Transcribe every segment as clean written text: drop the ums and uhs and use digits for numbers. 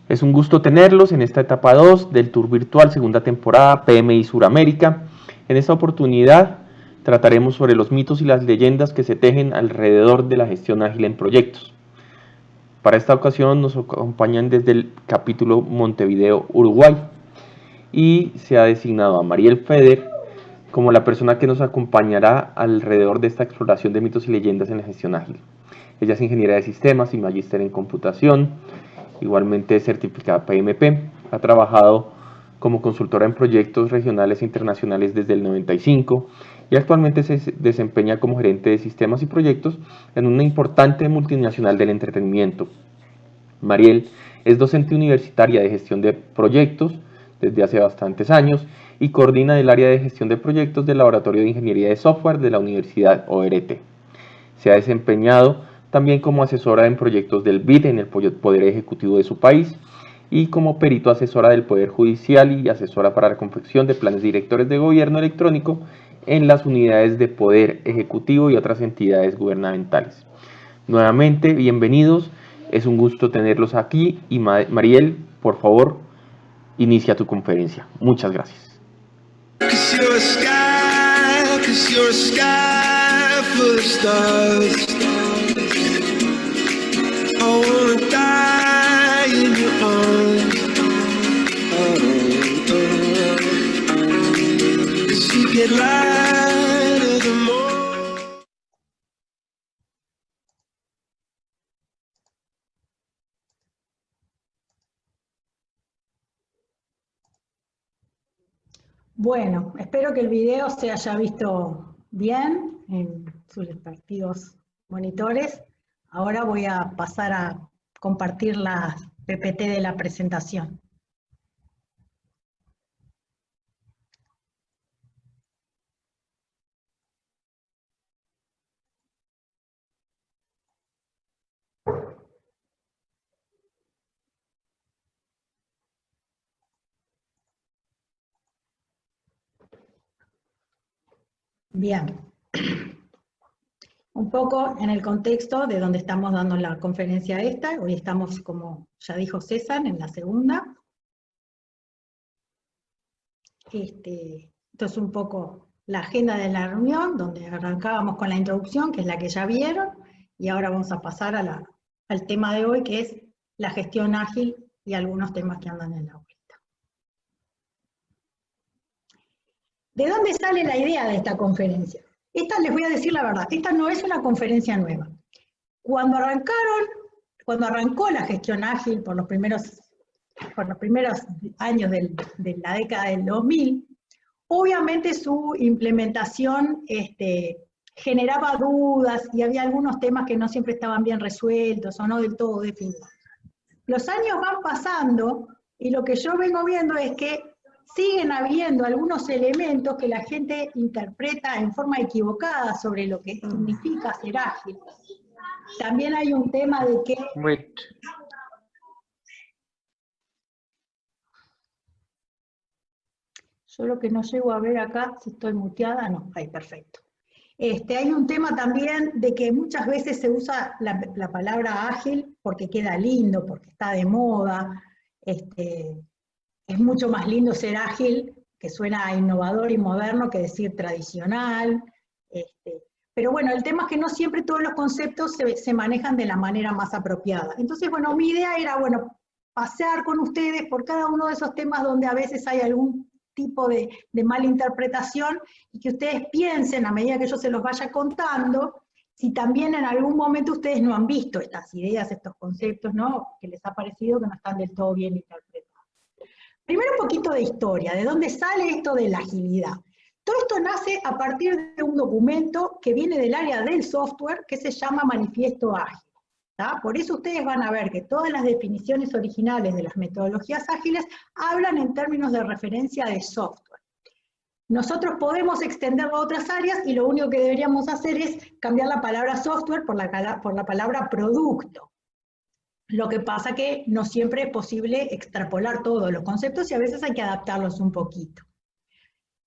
Es un gusto tenerlos en esta etapa 2 del Tour Virtual, segunda temporada, PMI Suramérica. En esta oportunidad trataremos sobre los mitos y las leyendas que se tejen alrededor de la gestión ágil en proyectos. Para esta ocasión nos acompañan desde el capítulo Montevideo, Uruguay, y se ha designado a Mariel Feder como la persona que nos acompañará alrededor de esta exploración de mitos y leyendas en la gestión ágil. Ella es ingeniera de sistemas y magíster en computación, igualmente certificada PMP, ha trabajado como consultora en proyectos regionales e internacionales desde el 95 y actualmente se desempeña como gerente de sistemas y proyectos en una importante multinacional del entretenimiento. Mariel es docente universitaria de gestión de proyectos desde hace bastantes años y coordina el área de gestión de proyectos del Laboratorio de Ingeniería de Software de la Universidad ORT. Se ha desempeñado también como asesora en proyectos del BID en el Poder Ejecutivo de su país y como perito asesora del Poder Judicial y asesora para la confección de planes directores de gobierno electrónico en las unidades de Poder Ejecutivo y otras entidades gubernamentales. Nuevamente, bienvenidos, es un gusto tenerlos aquí y Mariel, por favor, inicia tu conferencia. Muchas gracias. Bueno, espero que el video se haya visto bien en sus respectivos monitores. Ahora voy a pasar a compartir las PPT de la presentación. Bien. Un poco en el contexto de donde estamos dando la conferencia esta. Hoy estamos, como ya dijo César, en la segunda. Esto es un poco la agenda de la reunión, donde arrancábamos con la introducción, que es la que ya vieron, y ahora vamos a pasar al tema de hoy, que es la gestión ágil y algunos temas que andan en la bolita. ¿De dónde sale la idea de esta conferencia? Esta, les voy a decir la verdad, esta no es una conferencia nueva. Cuando arrancó la gestión ágil por los primeros años de la década del 2000, obviamente su implementación generaba dudas y había algunos temas que no siempre estaban bien resueltos o no del todo definidos. Los años van pasando y lo que yo vengo viendo es que siguen habiendo algunos elementos que la gente interpreta en forma equivocada sobre lo que significa ser ágil. También hay un tema de que... Yo lo que no llego a ver acá, si estoy muteada, no, ahí, perfecto. Hay un tema también de que muchas veces se usa la palabra ágil porque queda lindo, porque está de moda. Es mucho más lindo ser ágil, que suena innovador y moderno, que decir tradicional. Pero bueno, el tema es que no siempre todos los conceptos se manejan de la manera más apropiada. Entonces, bueno, mi idea era, bueno, pasear con ustedes por cada uno de esos temas donde a veces hay algún tipo de mala interpretación y que ustedes piensen a medida que yo se los vaya contando, si también en algún momento ustedes no han visto estas ideas, estos conceptos, ¿no? Que les ha parecido que no están del todo bien interpretados. Primero un poquito de historia, ¿de dónde sale esto de la agilidad? Todo esto nace a partir de un documento que viene del área del software que se llama Manifiesto Ágil. ¿tá? Por eso ustedes van a ver que todas las definiciones originales de las metodologías ágiles hablan en términos de referencia de software. Nosotros podemos extenderlo a otras áreas y lo único que deberíamos hacer es cambiar la palabra software por la palabra producto. Lo que pasa que no siempre es posible extrapolar todos los conceptos y a veces hay que adaptarlos un poquito.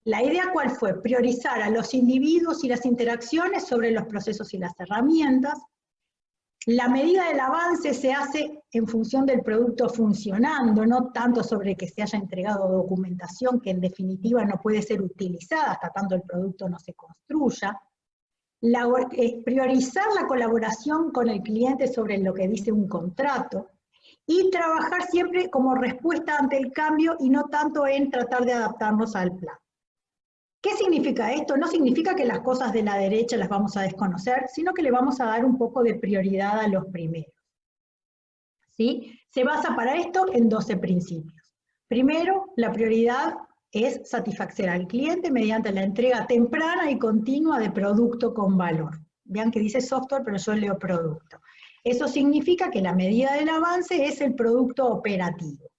La idea, ¿cuál fue? Priorizar a los individuos y las interacciones sobre los procesos y las herramientas, La medida del avance se hace en función del producto funcionando, no tanto sobre que se haya entregado documentación que en definitiva no puede ser utilizada hasta tanto el producto no se construya. Priorizar la colaboración con el cliente sobre lo que dice un contrato y trabajar siempre como respuesta ante el cambio y no tanto en tratar de adaptarnos al plan. ¿Qué significa esto? No significa que las cosas de la derecha las vamos a desconocer, sino que le vamos a dar un poco de prioridad a los primeros. ¿Sí? Se basa para esto en 12 principios. Primero, la prioridad es satisfacer al cliente mediante la entrega temprana y continua de producto con valor. Vean que dice software, pero yo leo producto. Eso significa que la medida del avance es el producto operativo.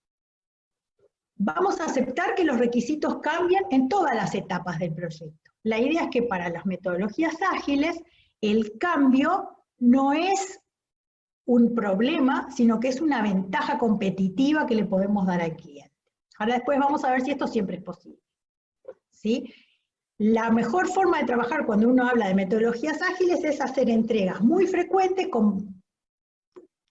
Vamos a aceptar que los requisitos cambian en todas las etapas del proyecto. La idea es que para las metodologías ágiles, el cambio no es un problema, sino que es una ventaja competitiva que le podemos dar al cliente. Ahora después vamos a ver si esto siempre es posible. ¿Sí? La mejor forma de trabajar cuando uno habla de metodologías ágiles es hacer entregas muy frecuentes con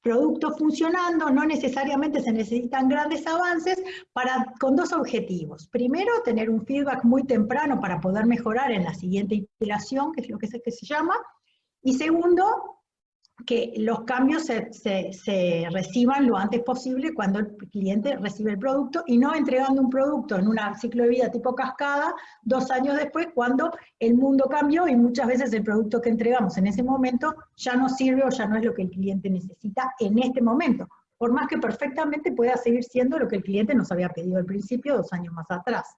productos funcionando, no necesariamente se necesitan grandes avances, con dos objetivos. Primero, tener un feedback muy temprano para poder mejorar en la siguiente iteración, que es lo que se llama, y segundo, que los cambios se reciban lo antes posible cuando el cliente recibe el producto y no entregando un producto en un ciclo de vida tipo cascada 2 años después cuando el mundo cambió y muchas veces el producto que entregamos en ese momento ya no sirve o ya no es lo que el cliente necesita en este momento, por más que perfectamente pueda seguir siendo lo que el cliente nos había pedido al principio 2 años más atrás.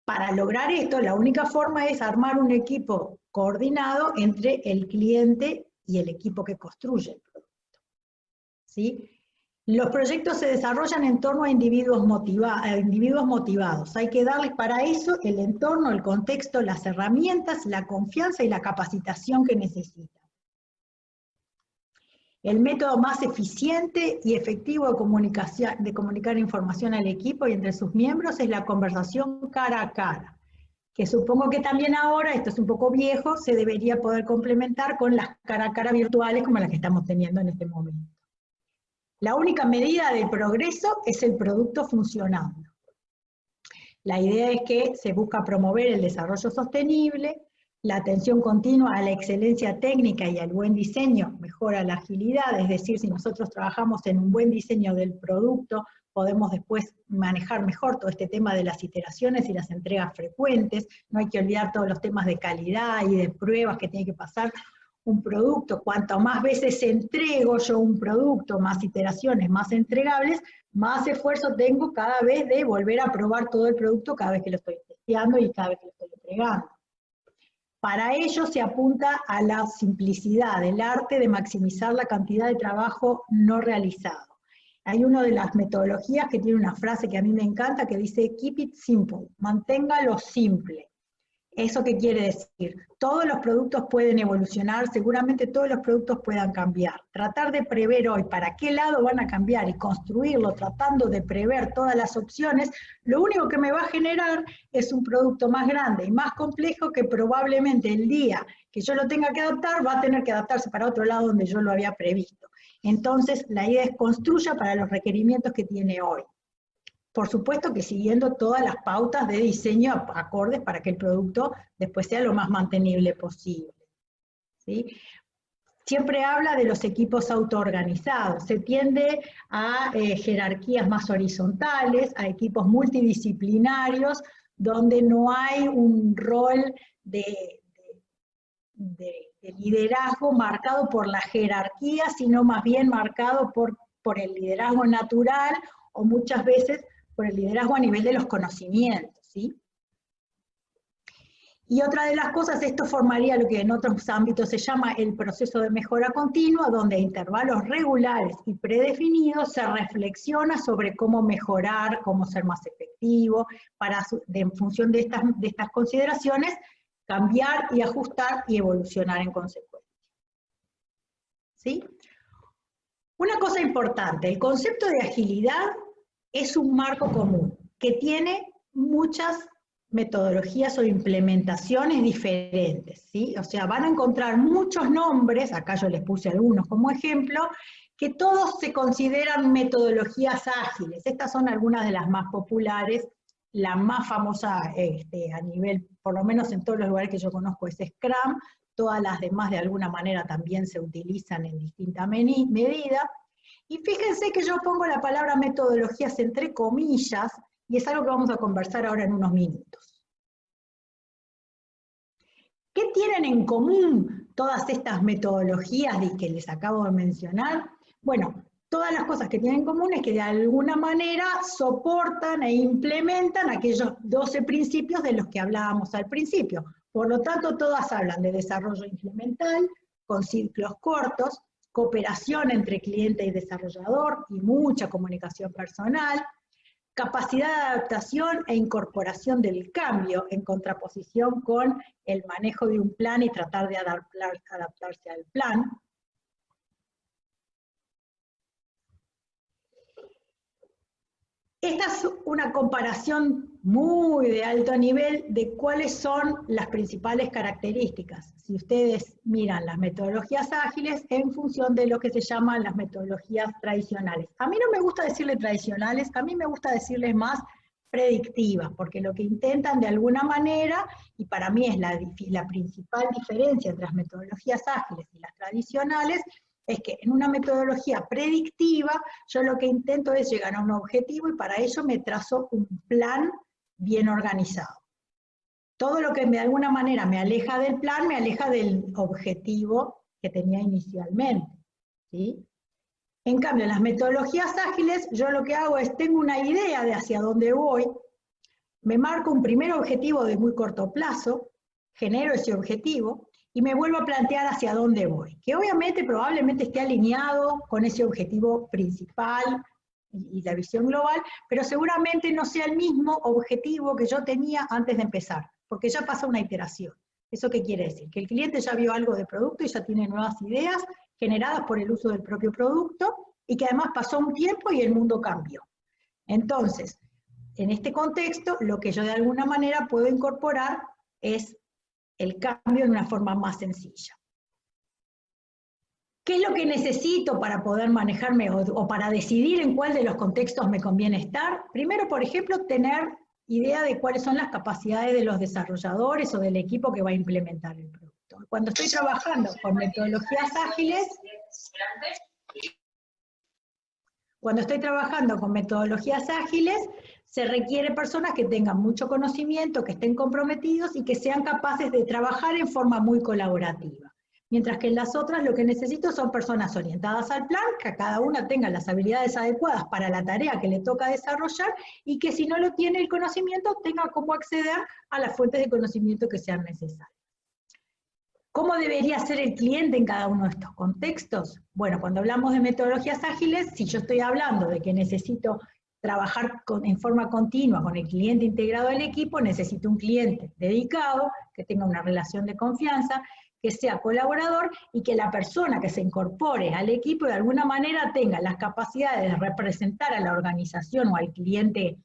Para lograr esto, la única forma es armar un equipo coordinado entre el cliente y el equipo que construye el producto. ¿Sí? Los proyectos se desarrollan en torno a individuos motivados. Hay que darles para eso el entorno, el contexto, las herramientas, la confianza y la capacitación que necesitan. El método más eficiente y efectivo de comunicar información al equipo y entre sus miembros es la conversación cara a cara, que supongo que también ahora, esto es un poco viejo, se debería poder complementar con las cara a cara virtuales como las que estamos teniendo en este momento. La única medida del progreso es el producto funcionando. La idea es que se busca promover el desarrollo sostenible, la atención continua a la excelencia técnica y al buen diseño mejora la agilidad, es decir, si nosotros trabajamos en un buen diseño del producto, podemos después manejar mejor todo este tema de las iteraciones y las entregas frecuentes, no hay que olvidar todos los temas de calidad y de pruebas que tiene que pasar un producto. Cuanto más veces entrego yo un producto, más iteraciones, más entregables, más esfuerzo tengo cada vez de volver a probar todo el producto cada vez que lo estoy testeando y cada vez que lo estoy entregando. Para ello se apunta a la simplicidad, el arte de maximizar la cantidad de trabajo no realizado. Hay una de las metodologías que tiene una frase que a mí me encanta que dice keep it simple, manténgalo simple. ¿Eso qué quiere decir? Todos los productos pueden evolucionar, seguramente todos los productos puedan cambiar. Tratar de prever hoy para qué lado van a cambiar y construirlo tratando de prever todas las opciones, lo único que me va a generar es un producto más grande y más complejo que probablemente el día que yo lo tenga que adaptar va a tener que adaptarse para otro lado donde yo lo había previsto. Entonces, la idea es construya para los requerimientos que tiene hoy. Por supuesto que siguiendo todas las pautas de diseño acordes para que el producto después sea lo más mantenible posible. ¿Sí? Siempre habla de los equipos autoorganizados. Se tiende a jerarquías más horizontales, a equipos multidisciplinarios, donde no hay un rol de liderazgo marcado por la jerarquía, sino más bien marcado por el liderazgo natural o muchas veces por el liderazgo a nivel de los conocimientos, ¿sí? Y otra de las cosas, esto formaría lo que en otros ámbitos se llama el proceso de mejora continua, donde a intervalos regulares y predefinidos se reflexiona sobre cómo mejorar, cómo ser más efectivo, en función de estas consideraciones, cambiar y ajustar y evolucionar en consecuencia. ¿Sí? Una cosa importante, el concepto de agilidad es un marco común que tiene muchas metodologías o implementaciones diferentes, ¿sí? O sea, van a encontrar muchos nombres, acá yo les puse algunos como ejemplo, que todos se consideran metodologías ágiles. Estas son algunas de las más populares. La más famosa a nivel, por lo menos en todos los lugares que yo conozco, es Scrum. Todas las demás de alguna manera también se utilizan en distinta medida. Y fíjense que yo pongo la palabra metodologías entre comillas, y es algo que vamos a conversar ahora en unos minutos. ¿Qué tienen en común todas estas metodologías que les acabo de mencionar? Bueno, todas las cosas que tienen en común es que de alguna manera soportan e implementan aquellos 12 principios de los que hablábamos al principio. Por lo tanto, todas hablan de desarrollo incremental, con ciclos cortos, cooperación entre cliente y desarrollador y mucha comunicación personal, capacidad de adaptación e incorporación del cambio en contraposición con el manejo de un plan y tratar de adaptarse al plan. Esta es una comparación muy de alto nivel de cuáles son las principales características. Si ustedes miran las metodologías ágiles en función de lo que se llaman las metodologías tradicionales. A mí no me gusta decirle tradicionales, a mí me gusta decirles más predictivas, porque lo que intentan de alguna manera, y para mí es la principal diferencia entre las metodologías ágiles y las tradicionales, es que en una metodología predictiva, yo lo que intento es llegar a un objetivo y para ello me trazo un plan bien organizado. Todo lo que de alguna manera me aleja del plan, me aleja del objetivo que tenía inicialmente, ¿sí? En cambio, en las metodologías ágiles, yo lo que hago es, tengo una idea de hacia dónde voy, me marco un primer objetivo de muy corto plazo, genero ese objetivo, y me vuelvo a plantear hacia dónde voy, que obviamente probablemente esté alineado con ese objetivo principal y la visión global, pero seguramente no sea el mismo objetivo que yo tenía antes de empezar, porque ya pasa una iteración. ¿Eso qué quiere decir? Que el cliente ya vio algo de producto y ya tiene nuevas ideas generadas por el uso del propio producto, y que además pasó un tiempo y el mundo cambió. Entonces, en este contexto, lo que yo de alguna manera puedo incorporar es el cambio de una forma más sencilla. ¿Qué es lo que necesito para poder manejarme o para decidir en cuál de los contextos me conviene estar? Primero, por ejemplo, tener idea de cuáles son las capacidades de los desarrolladores o del equipo que va a implementar el producto. Cuando estoy trabajando con metodologías ágiles, se requiere personas que tengan mucho conocimiento, que estén comprometidos y que sean capaces de trabajar en forma muy colaborativa. Mientras que en las otras lo que necesito son personas orientadas al plan, que a cada una tenga las habilidades adecuadas para la tarea que le toca desarrollar y que si no lo tiene el conocimiento tenga cómo acceder a las fuentes de conocimiento que sean necesarias. ¿Cómo debería ser el cliente en cada uno de estos contextos? Bueno, cuando hablamos de metodologías ágiles, si yo estoy hablando de que necesito trabajar en forma continua con el cliente integrado al equipo, necesito un cliente dedicado, que tenga una relación de confianza, que sea colaborador y que la persona que se incorpore al equipo de alguna manera tenga las capacidades de representar a la organización o al cliente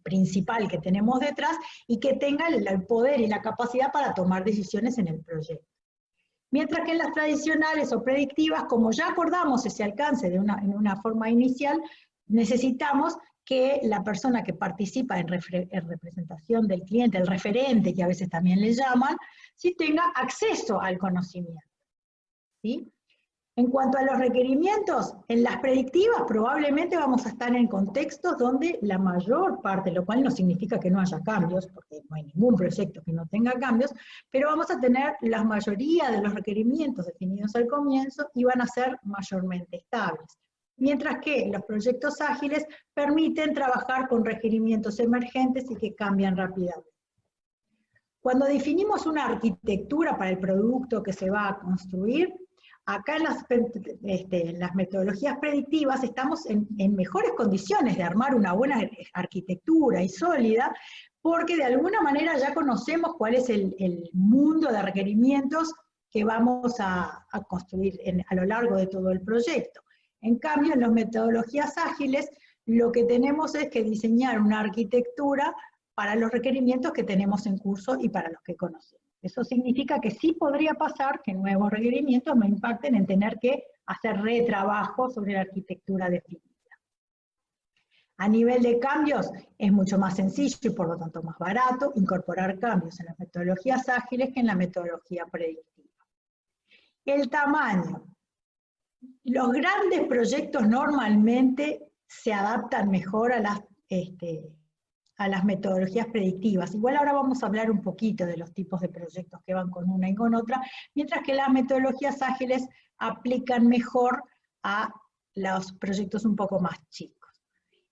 principal que tenemos detrás y que tenga el poder y la capacidad para tomar decisiones en el proyecto. Mientras que en las tradicionales o predictivas, como ya acordamos ese alcance en una forma inicial, necesitamos que la persona que participa en representación del cliente, el referente, que a veces también le llaman, sí tenga acceso al conocimiento, ¿sí? En cuanto a los requerimientos, en las predictivas probablemente vamos a estar en contextos donde la mayor parte, lo cual no significa que no haya cambios, porque no hay ningún proyecto que no tenga cambios, pero vamos a tener la mayoría de los requerimientos definidos al comienzo y van a ser mayormente estables. Mientras que los proyectos ágiles permiten trabajar con requerimientos emergentes y que cambian rápidamente. Cuando definimos una arquitectura para el producto que se va a construir, acá en las metodologías predictivas estamos en mejores condiciones de armar una buena arquitectura y sólida, porque de alguna manera ya conocemos cuál es el mundo de requerimientos que vamos a construir a lo largo de todo el proyecto. En cambio, en las metodologías ágiles, lo que tenemos es que diseñar una arquitectura para los requerimientos que tenemos en curso y para los que conocemos. Eso significa que sí podría pasar que nuevos requerimientos me impacten en tener que hacer retrabajo sobre la arquitectura definida. A nivel de cambios, es mucho más sencillo y por lo tanto más barato incorporar cambios en las metodologías ágiles que en la metodología predictiva. El tamaño. Los grandes proyectos normalmente se adaptan mejor a las metodologías predictivas. Igual ahora vamos a hablar un poquito de los tipos de proyectos que van con una y con otra, mientras que las metodologías ágiles aplican mejor a los proyectos un poco más chicos.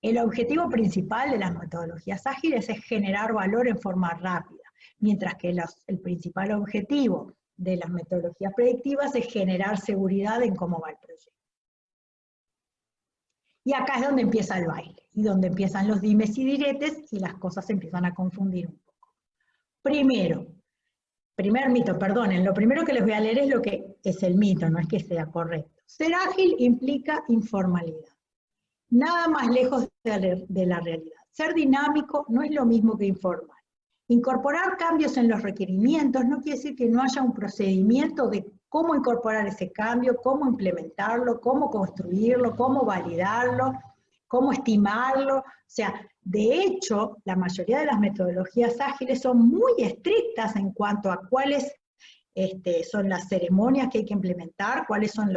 El objetivo principal de las metodologías ágiles es generar valor en forma rápida, mientras que el principal objetivo de las metodologías predictivas es generar seguridad en cómo va el proyecto. Y acá es donde empieza el baile, y donde empiezan los dimes y diretes, y las cosas se empiezan a confundir un poco. Primer mito, perdonen, lo primero que les voy a leer es lo que es el mito, no es que sea correcto. Ser ágil implica informalidad. Nada más lejos de la realidad. Ser dinámico no es lo mismo que informal. Incorporar cambios en los requerimientos no quiere decir que no haya un procedimiento de cómo incorporar ese cambio, cómo implementarlo, cómo construirlo, cómo validarlo, cómo estimarlo. O sea, de hecho, la mayoría de las metodologías ágiles son muy estrictas en cuanto a cuáles son las ceremonias que hay que implementar, cuáles son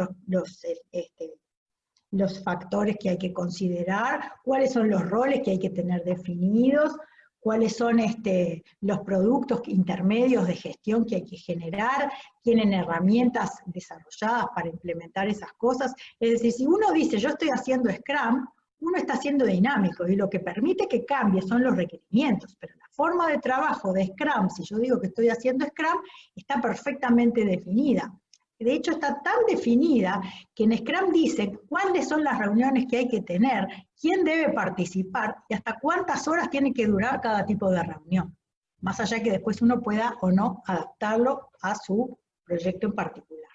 los factores que hay que considerar, cuáles son los roles que hay que tener definidos, cuáles son los productos intermedios de gestión que hay que generar, tienen herramientas desarrolladas para implementar esas cosas. Es decir, si uno dice, yo estoy haciendo Scrum, uno está siendo dinámico, y lo que permite que cambie son los requerimientos, pero la forma de trabajo de Scrum, si yo digo que estoy haciendo Scrum, está perfectamente definida. De hecho, está tan definida que en Scrum dice cuáles son las reuniones que hay que tener, quién debe participar y hasta cuántas horas tiene que durar cada tipo de reunión. Más allá que después uno pueda o no adaptarlo a su proyecto en particular.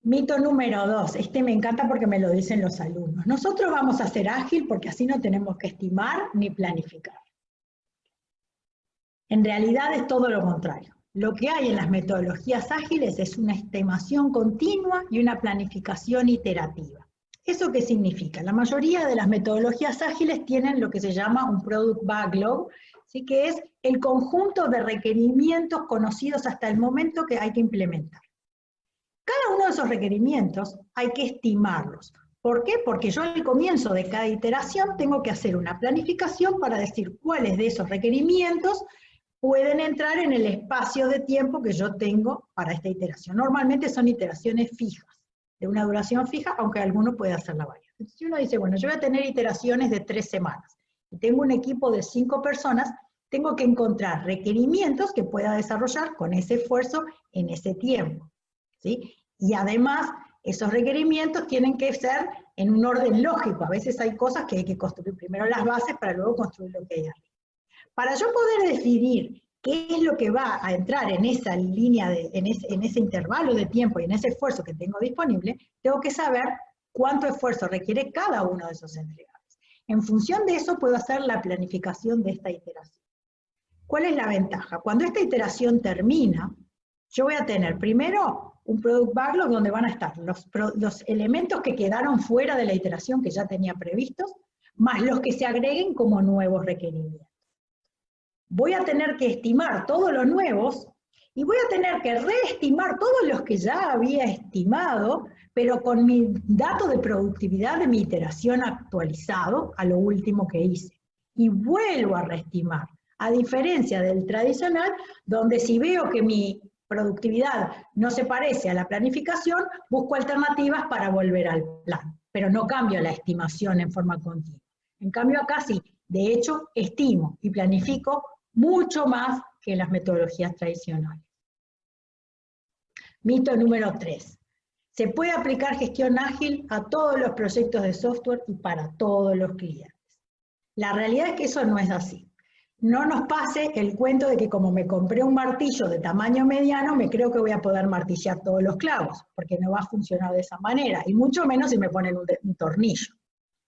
Mito número 2, me encanta porque me lo dicen los alumnos. Nosotros vamos a ser ágil porque así no tenemos que estimar ni planificar. En realidad es todo lo contrario. Lo que hay en las metodologías ágiles es una estimación continua y una planificación iterativa. ¿Eso qué significa? La mayoría de las metodologías ágiles tienen lo que se llama un Product Backlog, ¿sí? Que es el conjunto de requerimientos conocidos hasta el momento que hay que implementar. Cada uno de esos requerimientos hay que estimarlos. ¿Por qué? Porque yo al comienzo de cada iteración tengo que hacer una planificación para decir cuáles de esos requerimientos pueden entrar en el espacio de tiempo que yo tengo para esta iteración. Normalmente son iteraciones fijas, de una duración fija, aunque alguno puede hacerla varias. Entonces, si uno dice, bueno, yo voy a tener iteraciones de 3 semanas, y tengo un equipo de 5 personas, tengo que encontrar requerimientos que pueda desarrollar con ese esfuerzo en ese tiempo, ¿sí? Y además, esos requerimientos tienen que ser en un orden lógico. A veces hay cosas que hay que construir primero las bases para luego construir lo que hay arriba. Para yo poder definir qué es lo que va a entrar en esa línea, en ese intervalo de tiempo y en ese esfuerzo que tengo disponible, tengo que saber cuánto esfuerzo requiere cada uno de esos entregables. En función de eso puedo hacer la planificación de esta iteración. ¿Cuál es la ventaja? Cuando esta iteración termina, yo voy a tener primero un Product Backlog donde van a estar los elementos que quedaron fuera de la iteración que ya tenía previstos, más los que se agreguen como nuevos requerimientos. Voy a tener que estimar todos los nuevos y voy a tener que reestimar todos los que ya había estimado, pero con mi dato de productividad de mi iteración actualizado a lo último que hice. Y vuelvo a reestimar, a diferencia del tradicional, donde si veo que mi productividad no se parece a la planificación, busco alternativas para volver al plan, pero no cambio la estimación en forma continua. En cambio acá sí, de hecho, estimo y planifico mucho más que las metodologías tradicionales. Mito número 3. Se puede aplicar gestión ágil a todos los proyectos de software y para todos los clientes. La realidad es que eso no es así. No nos pase el cuento de que como me compré un martillo de tamaño mediano, me creo que voy a poder martillar todos los clavos, porque no va a funcionar de esa manera, y mucho menos si me ponen un tornillo,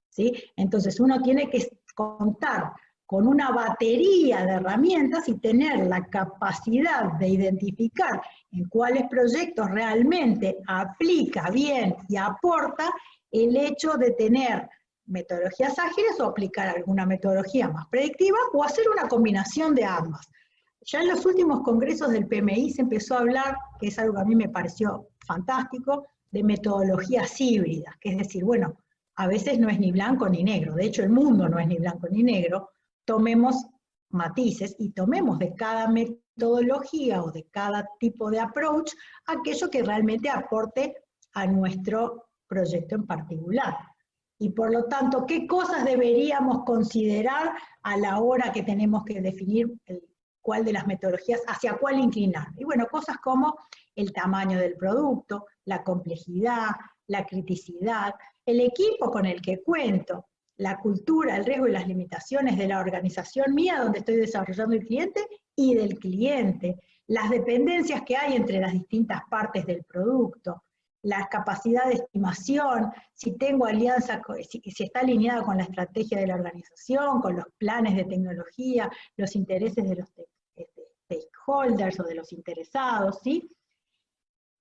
¿sí? Entonces uno tiene que contar con una batería de herramientas y tener la capacidad de identificar en cuáles proyectos realmente aplica bien y aporta el hecho de tener metodologías ágiles o aplicar alguna metodología más predictiva o hacer una combinación de ambas. Ya en los últimos congresos del PMI se empezó a hablar, que es algo que a mí me pareció fantástico, de metodologías híbridas, que es decir, bueno, a veces no es ni blanco ni negro, de hecho el mundo no es ni blanco ni negro, tomemos matices y tomemos de cada metodología o de cada tipo de approach aquello que realmente aporte a nuestro proyecto en particular. Y por lo tanto, ¿qué cosas deberíamos considerar a la hora que tenemos que definir cuál de las metodologías, hacia cuál inclinar? Y bueno, cosas como el tamaño del producto, la complejidad, la criticidad, el equipo con el que cuento, la cultura, el riesgo y las limitaciones de la organización mía donde estoy desarrollando el cliente y del cliente, las dependencias que hay entre las distintas partes del producto, la capacidad de estimación, si tengo alianza, si está alineada con la estrategia de la organización, con los planes de tecnología, los intereses de los stakeholders o de los interesados, ¿sí?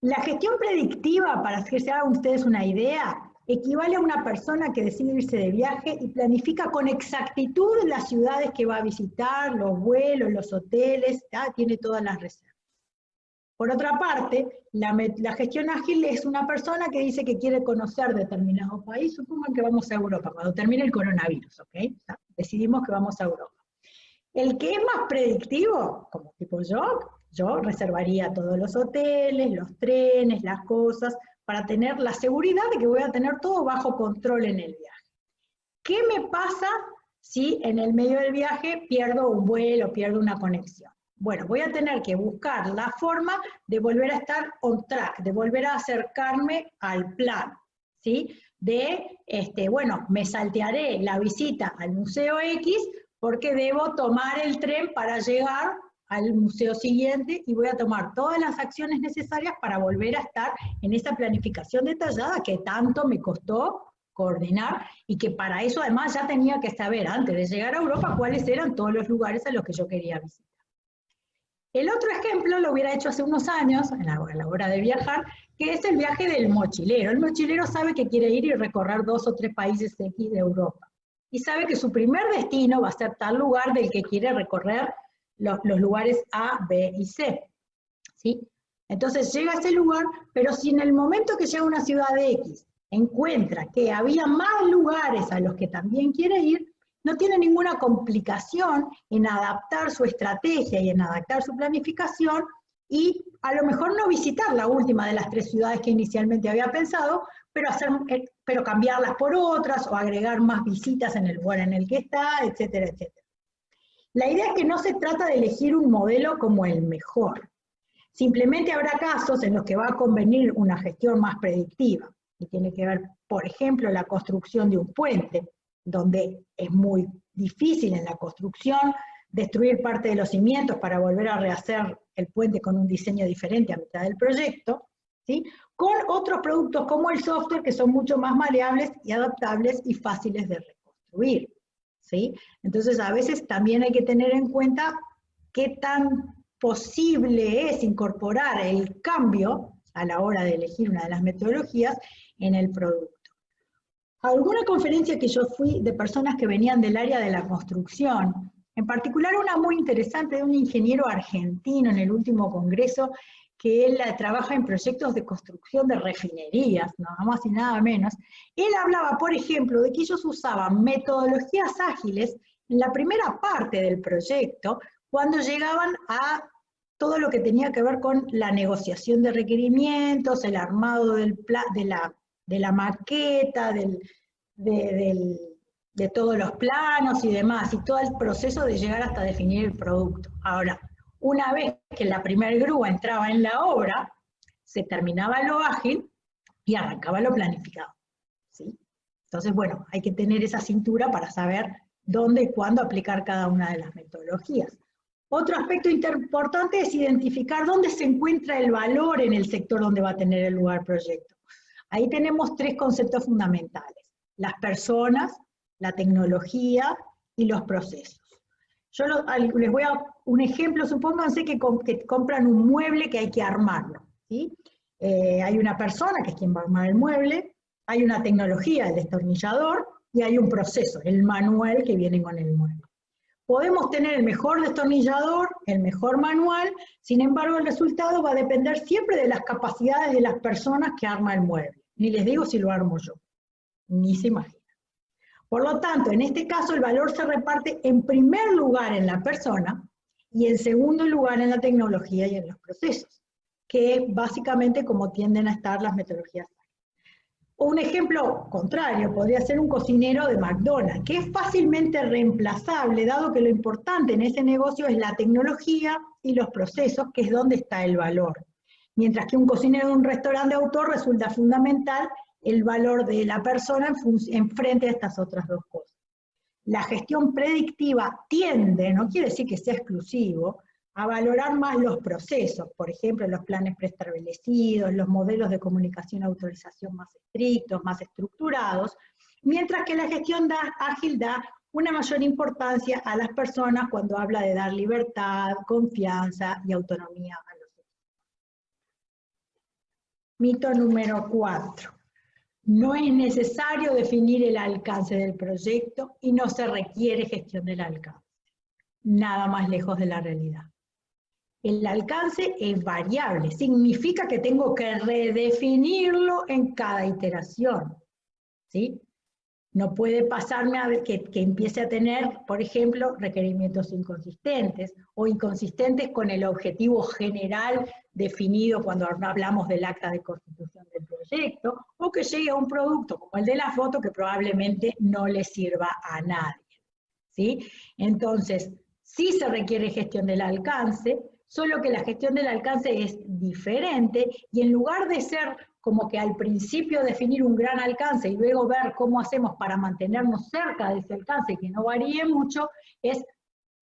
La gestión predictiva, para que se hagan ustedes una idea, equivale a una persona que decide irse de viaje y planifica con exactitud las ciudades que va a visitar, los vuelos, los hoteles, tiene todas las reservas. Por otra parte, la gestión ágil es una persona que dice que quiere conocer determinado país, supongan que vamos a Europa, cuando termine el coronavirus, ¿ok? Decidimos que vamos a Europa. El que es más predictivo, como tipo yo reservaría todos los hoteles, los trenes, las cosas, para tener la seguridad de que voy a tener todo bajo control en el viaje. ¿Qué me pasa si en el medio del viaje pierdo un vuelo, pierdo una conexión? Bueno, voy a tener que buscar la forma de volver a estar on track, de volver a acercarme al plan, ¿sí? Bueno, me saltearé la visita al Museo X porque debo tomar el tren para llegar al museo siguiente y voy a tomar todas las acciones necesarias para volver a estar en esa planificación detallada que tanto me costó coordinar y que para eso además ya tenía que saber antes de llegar a Europa cuáles eran todos los lugares a los que yo quería visitar. El otro ejemplo lo hubiera hecho hace unos años, a la hora de viajar, que es el viaje del mochilero. El mochilero sabe que quiere ir y recorrer 2 o 3 países X de Europa. Y sabe que su primer destino va a ser tal lugar del que quiere recorrer los lugares A, B y C. ¿Sí? Entonces llega a ese lugar, pero si en el momento que llega a una ciudad de X encuentra que había más lugares a los que también quiere ir, no tiene ninguna complicación en adaptar su estrategia y en adaptar su planificación y a lo mejor no visitar la última de las 3 ciudades que inicialmente había pensado, pero cambiarlas por otras o agregar más visitas en el lugar en el que está, etcétera, etcétera. La idea es que no se trata de elegir un modelo como el mejor. Simplemente habrá casos en los que va a convenir una gestión más predictiva, y tiene que ver, por ejemplo, la construcción de un puente, donde es muy difícil en la construcción destruir parte de los cimientos para volver a rehacer el puente con un diseño diferente a mitad del proyecto, ¿sí? Con otros productos como el software que son mucho más maleables y adaptables y fáciles de reconstruir, ¿sí? Entonces a veces también hay que tener en cuenta qué tan posible es incorporar el cambio a la hora de elegir una de las metodologías en el producto. Alguna conferencia que yo fui de personas que venían del área de la construcción, en particular una muy interesante de un ingeniero argentino en el último congreso, que él trabaja en proyectos de construcción de refinerías, nada más y nada menos. Él hablaba, por ejemplo, de que ellos usaban metodologías ágiles en la primera parte del proyecto, cuando llegaban a todo lo que tenía que ver con la negociación de requerimientos, el armado de la maqueta, de todos los planos y demás, y todo el proceso de llegar hasta definir el producto. Ahora, una vez que la primera grúa entraba en la obra, se terminaba lo ágil y arrancaba lo planificado, ¿sí? Entonces, bueno, hay que tener esa cintura para saber dónde y cuándo aplicar cada una de las metodologías. Otro aspecto importante es identificar dónde se encuentra el valor en el sector donde va a tener el lugar proyecto. Ahí tenemos 3 conceptos fundamentales: las personas, la tecnología y los procesos. Les voy a dar un ejemplo. Supónganse que compran un mueble que hay que armarlo, ¿sí? Hay una persona que es quien va a armar el mueble, hay una tecnología, el destornillador, y hay un proceso, el manual que viene con el mueble. Podemos tener el mejor destornillador, el mejor manual, sin embargo el resultado va a depender siempre de las capacidades de las personas que arman el mueble. Ni les digo si lo armo yo, ni se imagina. Por lo tanto, en este caso el valor se reparte en primer lugar en la persona y en segundo lugar en la tecnología y en los procesos, que es básicamente como tienden a estar las metodologías. Un ejemplo contrario podría ser un cocinero de McDonald's, que es fácilmente reemplazable, dado que lo importante en ese negocio es la tecnología y los procesos, que es donde está el valor. Mientras que un cocinero de un restaurante de autor resulta fundamental el valor de la persona en frente a estas otras dos cosas. La gestión predictiva tiende, no quiere decir que sea exclusivo, a valorar más los procesos, por ejemplo, los planes preestablecidos, los modelos de comunicación y autorización más estrictos, más estructurados, mientras que la gestión ágil da una mayor importancia a las personas cuando habla de dar libertad, confianza y autonomía a los equipos. Mito número 4. No es necesario definir el alcance del proyecto y no se requiere gestión del alcance. Nada más lejos de la realidad. El alcance es variable, significa que tengo que redefinirlo en cada iteración, ¿sí? No puede pasarme a ver que empiece a tener, por ejemplo, requerimientos inconsistentes o inconsistentes con el objetivo general definido cuando hablamos del acta de constitución del proyecto, o que llegue a un producto como el de la foto que probablemente no le sirva a nadie, ¿sí? Entonces, sí se requiere gestión del alcance, solo que la gestión del alcance es diferente y en lugar de ser como que al principio definir un gran alcance y luego ver cómo hacemos para mantenernos cerca de ese alcance y que no varíe mucho, es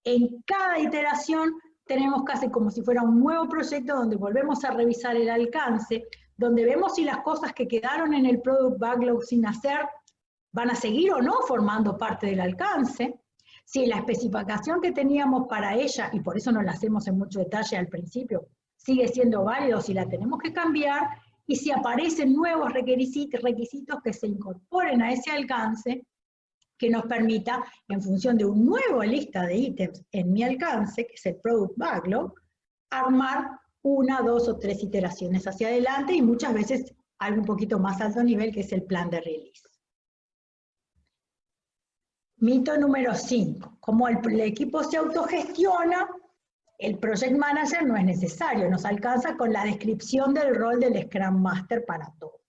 en cada iteración tenemos casi como si fuera un nuevo proyecto donde volvemos a revisar el alcance, donde vemos si las cosas que quedaron en el product backlog sin hacer van a seguir o no formando parte del alcance, si la especificación que teníamos para ella, y por eso no la hacemos en mucho detalle al principio, sigue siendo válido, si la tenemos que cambiar, y si aparecen nuevos requisitos que se incorporen a ese alcance, que nos permita, en función de una nueva lista de ítems en mi alcance, que es el Product Backlog, armar 1, 2 o 3 iteraciones hacia adelante, y muchas veces algo un poquito más alto nivel, que es el plan de release. Mito número 5. Como el equipo se autogestiona, el Project Manager no es necesario, nos alcanza con la descripción del rol del Scrum Master para todo.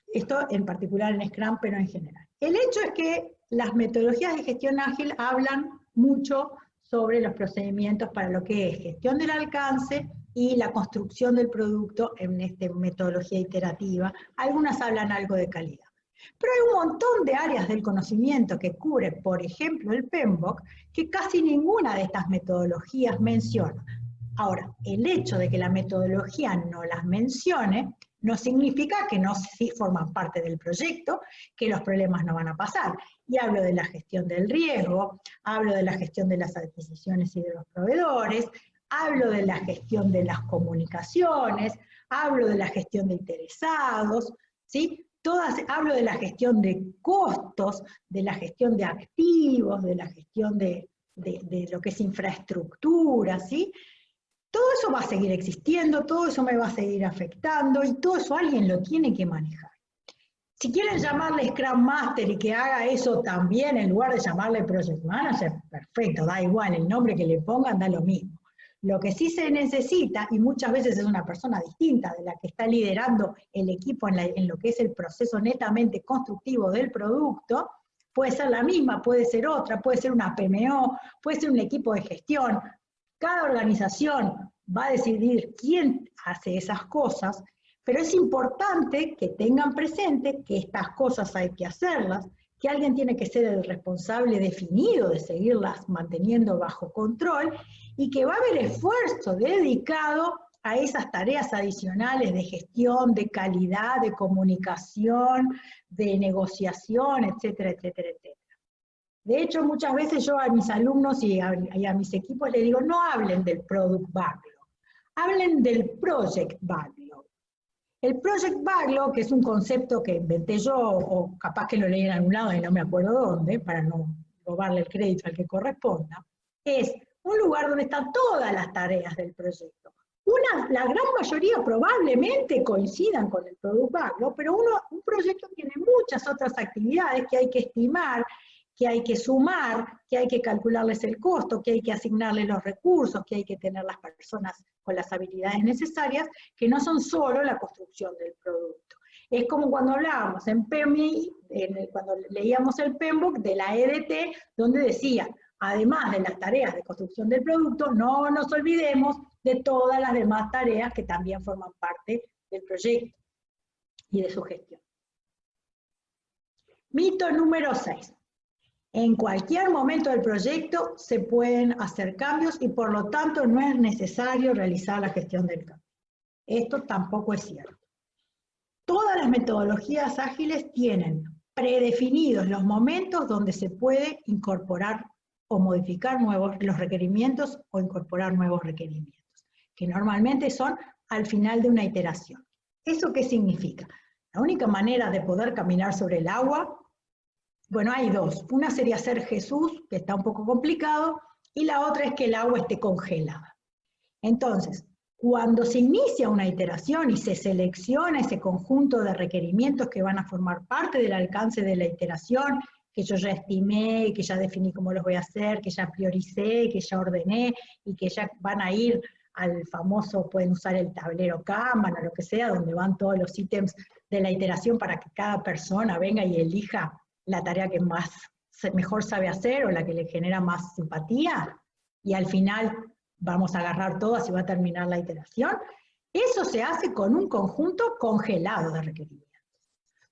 Esto en particular en Scrum, pero en general. El hecho es que las metodologías de gestión ágil hablan mucho sobre los procedimientos para lo que es gestión del alcance y la construcción del producto en esta metodología iterativa. Algunas hablan algo de calidad. Pero hay un montón de áreas del conocimiento que cubre, por ejemplo, el PMBOK, que casi ninguna de estas metodologías menciona. Ahora, el hecho de que la metodología no las mencione, no significa que no forman parte del proyecto, que los problemas no van a pasar. Y hablo de la gestión del riesgo, hablo de la gestión de las adquisiciones y de los proveedores, hablo de la gestión de las comunicaciones, hablo de la gestión de interesados, ¿sí? Hablo de la gestión de costos, de la gestión de activos, de la gestión de lo que es infraestructura, ¿sí? Todo eso va a seguir existiendo, todo eso me va a seguir afectando y todo eso alguien lo tiene que manejar. Si quieren llamarle Scrum Master y que haga eso también en lugar de llamarle Project Manager, perfecto, da igual, el nombre que le pongan da lo mismo. Lo que sí se necesita, y muchas veces es una persona distinta de la que está liderando el equipo en lo que es el proceso netamente constructivo del producto, puede ser la misma, puede ser otra, puede ser una PMO, puede ser un equipo de gestión. Cada organización va a decidir quién hace esas cosas, pero es importante que tengan presente que estas cosas hay que hacerlas, que alguien tiene que ser el responsable definido de seguirlas manteniendo bajo control, y que va a haber esfuerzo dedicado a esas tareas adicionales de gestión, de calidad, de comunicación, de negociación, etcétera, etcétera, etcétera. De hecho, muchas veces yo a mis alumnos y a mis equipos les digo, no hablen del product backlog, hablen del project backlog. El project backlog, que es un concepto que inventé yo, o capaz que lo leí en algún lado y no me acuerdo dónde, para no robarle el crédito al que corresponda, es un lugar donde están todas las tareas del proyecto. La gran mayoría probablemente coincidan con el product backlog, pero un proyecto tiene muchas otras actividades que hay que estimar, que hay que sumar, que hay que calcularles el costo, que hay que asignarles los recursos, que hay que tener las personas con las habilidades necesarias, que no son solo la construcción del producto. Es como cuando hablábamos en PMI, cuando leíamos el PMBOK de la EDT, donde decía, además de las tareas de construcción del producto, no nos olvidemos de todas las demás tareas que también forman parte del proyecto y de su gestión. Mito número 6. En cualquier momento del proyecto se pueden hacer cambios y por lo tanto no es necesario realizar la gestión del cambio. Esto tampoco es cierto. Todas las metodologías ágiles tienen predefinidos los momentos donde se puede incorporar o modificar los requerimientos o incorporar nuevos requerimientos, que normalmente son al final de una iteración. ¿Eso qué significa? La única manera de poder caminar sobre el agua, bueno, hay dos. Una sería hacer Jesús, que está un poco complicado, y la otra es que el agua esté congelada. Entonces, cuando se inicia una iteración y se selecciona ese conjunto de requerimientos que van a formar parte del alcance de la iteración, que yo ya estimé, que ya definí cómo los voy a hacer, que ya prioricé, que ya ordené, y que ya van a ir al famoso, pueden usar el tablero Kanban o lo que sea, donde van todos los ítems de la iteración para que cada persona venga y elija la tarea que mejor sabe hacer o la que le genera más simpatía, y al final vamos a agarrar todas y va a terminar la iteración. Eso se hace con un conjunto congelado de requerimientos.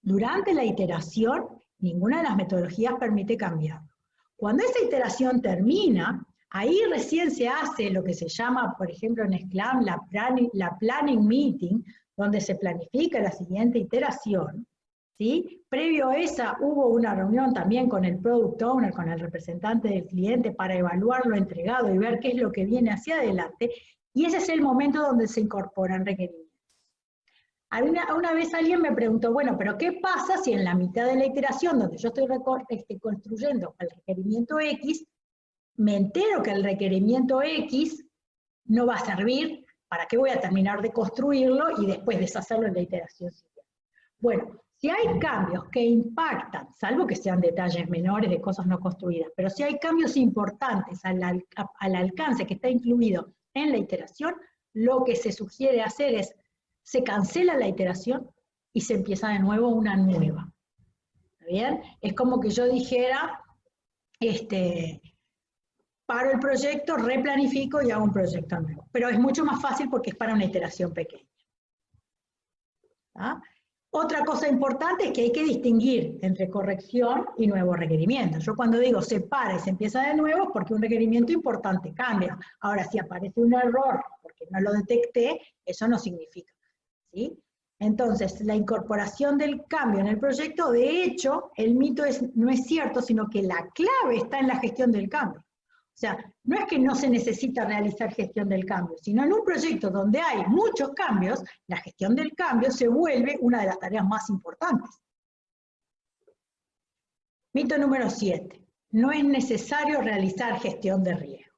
Durante la iteración, ninguna de las metodologías permite cambiarlo. Cuando esa iteración termina, ahí recién se hace lo que se llama, por ejemplo, en Scrum, la planning meeting, donde se planifica la siguiente iteración. ¿Sí? Previo a esa hubo una reunión también con el Product Owner, con el representante del cliente, para evaluar lo entregado y ver qué es lo que viene hacia adelante, y ese es el momento donde se incorporan requerimientos. Una vez alguien me preguntó, bueno, pero ¿qué pasa si en la mitad de la iteración, donde yo estoy construyendo el requerimiento X, me entero que el requerimiento X no va a servir? ¿Para qué voy a terminar de construirlo y después deshacerlo en la iteración siguiente? Bueno, si hay cambios que impactan, salvo que sean detalles menores de cosas no construidas, pero si hay cambios importantes al alcance que está incluido en la iteración, lo que se sugiere hacer es, se cancela la iteración y se empieza de nuevo una nueva. ¿Está bien? Es como que yo dijera, paro el proyecto, replanifico y hago un proyecto nuevo. Pero es mucho más fácil porque es para una iteración pequeña. ¿Ah? Otra cosa importante es que hay que distinguir entre corrección y nuevo requerimiento. Yo cuando digo se para y se empieza de nuevo es porque un requerimiento importante cambia. Ahora, si aparece un error porque no lo detecté, eso no significa. ¿Sí? Entonces, la incorporación del cambio en el proyecto, de hecho, el mito no es cierto, sino que la clave está en la gestión del cambio. O sea, no es que no se necesita realizar gestión del cambio, sino en un proyecto donde hay muchos cambios, la gestión del cambio se vuelve una de las tareas más importantes. Mito número 7. No es necesario realizar gestión de riesgos.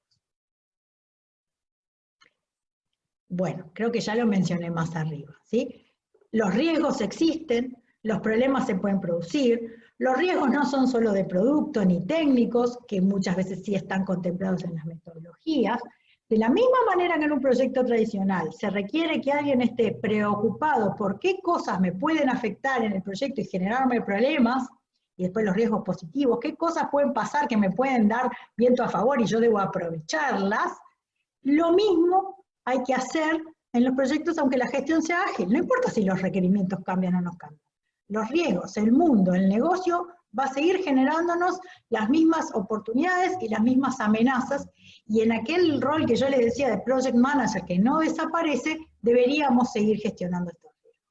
Bueno, creo que ya lo mencioné más arriba, ¿sí? Los riesgos existen, los problemas se pueden producir, los riesgos no son solo de producto ni técnicos, que muchas veces sí están contemplados en las metodologías. De la misma manera que en un proyecto tradicional se requiere que alguien esté preocupado por qué cosas me pueden afectar en el proyecto y generarme problemas, y después los riesgos positivos, qué cosas pueden pasar que me pueden dar viento a favor y yo debo aprovecharlas, lo mismo hay que hacer en los proyectos aunque la gestión sea ágil. No importa si los requerimientos cambian o no cambian. Los riesgos, el mundo, el negocio va a seguir generándonos las mismas oportunidades y las mismas amenazas, y en aquel rol que yo les decía de Project Manager que no desaparece, deberíamos seguir gestionando estos riesgos.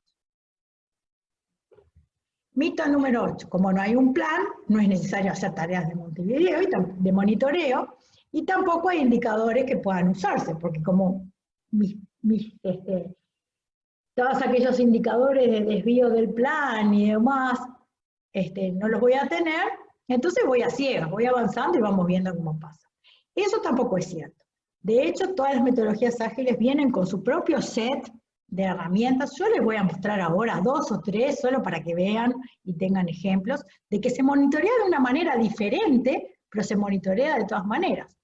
Mito número 8, como no hay un plan, no es necesario hacer tareas de de monitoreo, y tampoco hay indicadores que puedan usarse, porque como todos aquellos indicadores de desvío del plan y demás, no los voy a tener, entonces voy a ciegas, voy avanzando y vamos viendo cómo pasa. Eso tampoco es cierto. De hecho, todas las metodologías ágiles vienen con su propio set de herramientas. Yo les voy a mostrar ahora 2 o 3, solo para que vean y tengan ejemplos, de que se monitorea de una manera diferente, pero se monitorea de todas maneras.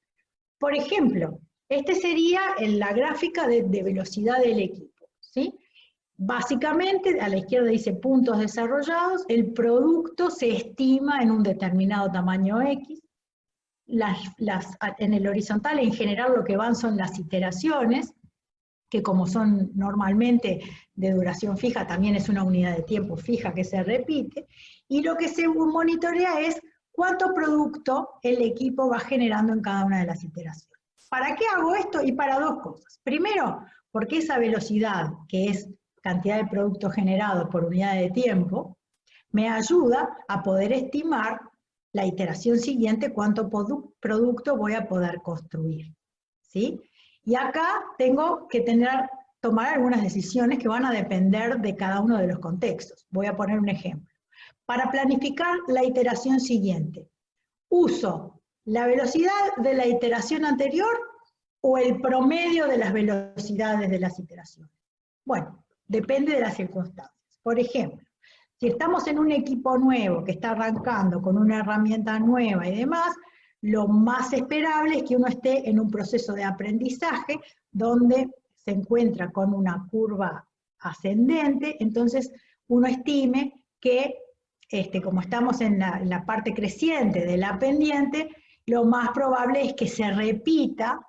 Por ejemplo, sería la gráfica de velocidad del equipo, ¿sí? Básicamente, a la izquierda dice puntos desarrollados, el producto se estima en un determinado tamaño X, en el horizontal en general lo que van son las iteraciones, que como son normalmente de duración fija, también es una unidad de tiempo fija que se repite, y lo que se monitorea es cuánto producto el equipo va generando en cada una de las iteraciones. ¿Para qué hago esto? Y para dos cosas. Primero, porque esa velocidad, que es cantidad de producto generado por unidad de tiempo, me ayuda a poder estimar la iteración siguiente cuánto producto voy a poder construir, ¿sí? Y acá tengo que tomar algunas decisiones que van a depender de cada uno de los contextos. Voy a poner un ejemplo. Para planificar la iteración siguiente, ¿uso la velocidad de la iteración anterior o el promedio de las velocidades de las iteraciones? Bueno, depende de las circunstancias. Por ejemplo, si estamos en un equipo nuevo que está arrancando con una herramienta nueva y demás, lo más esperable es que uno esté en un proceso de aprendizaje donde se encuentra con una curva ascendente, entonces uno estime que, como estamos en la parte creciente de la pendiente, lo más probable es que se repita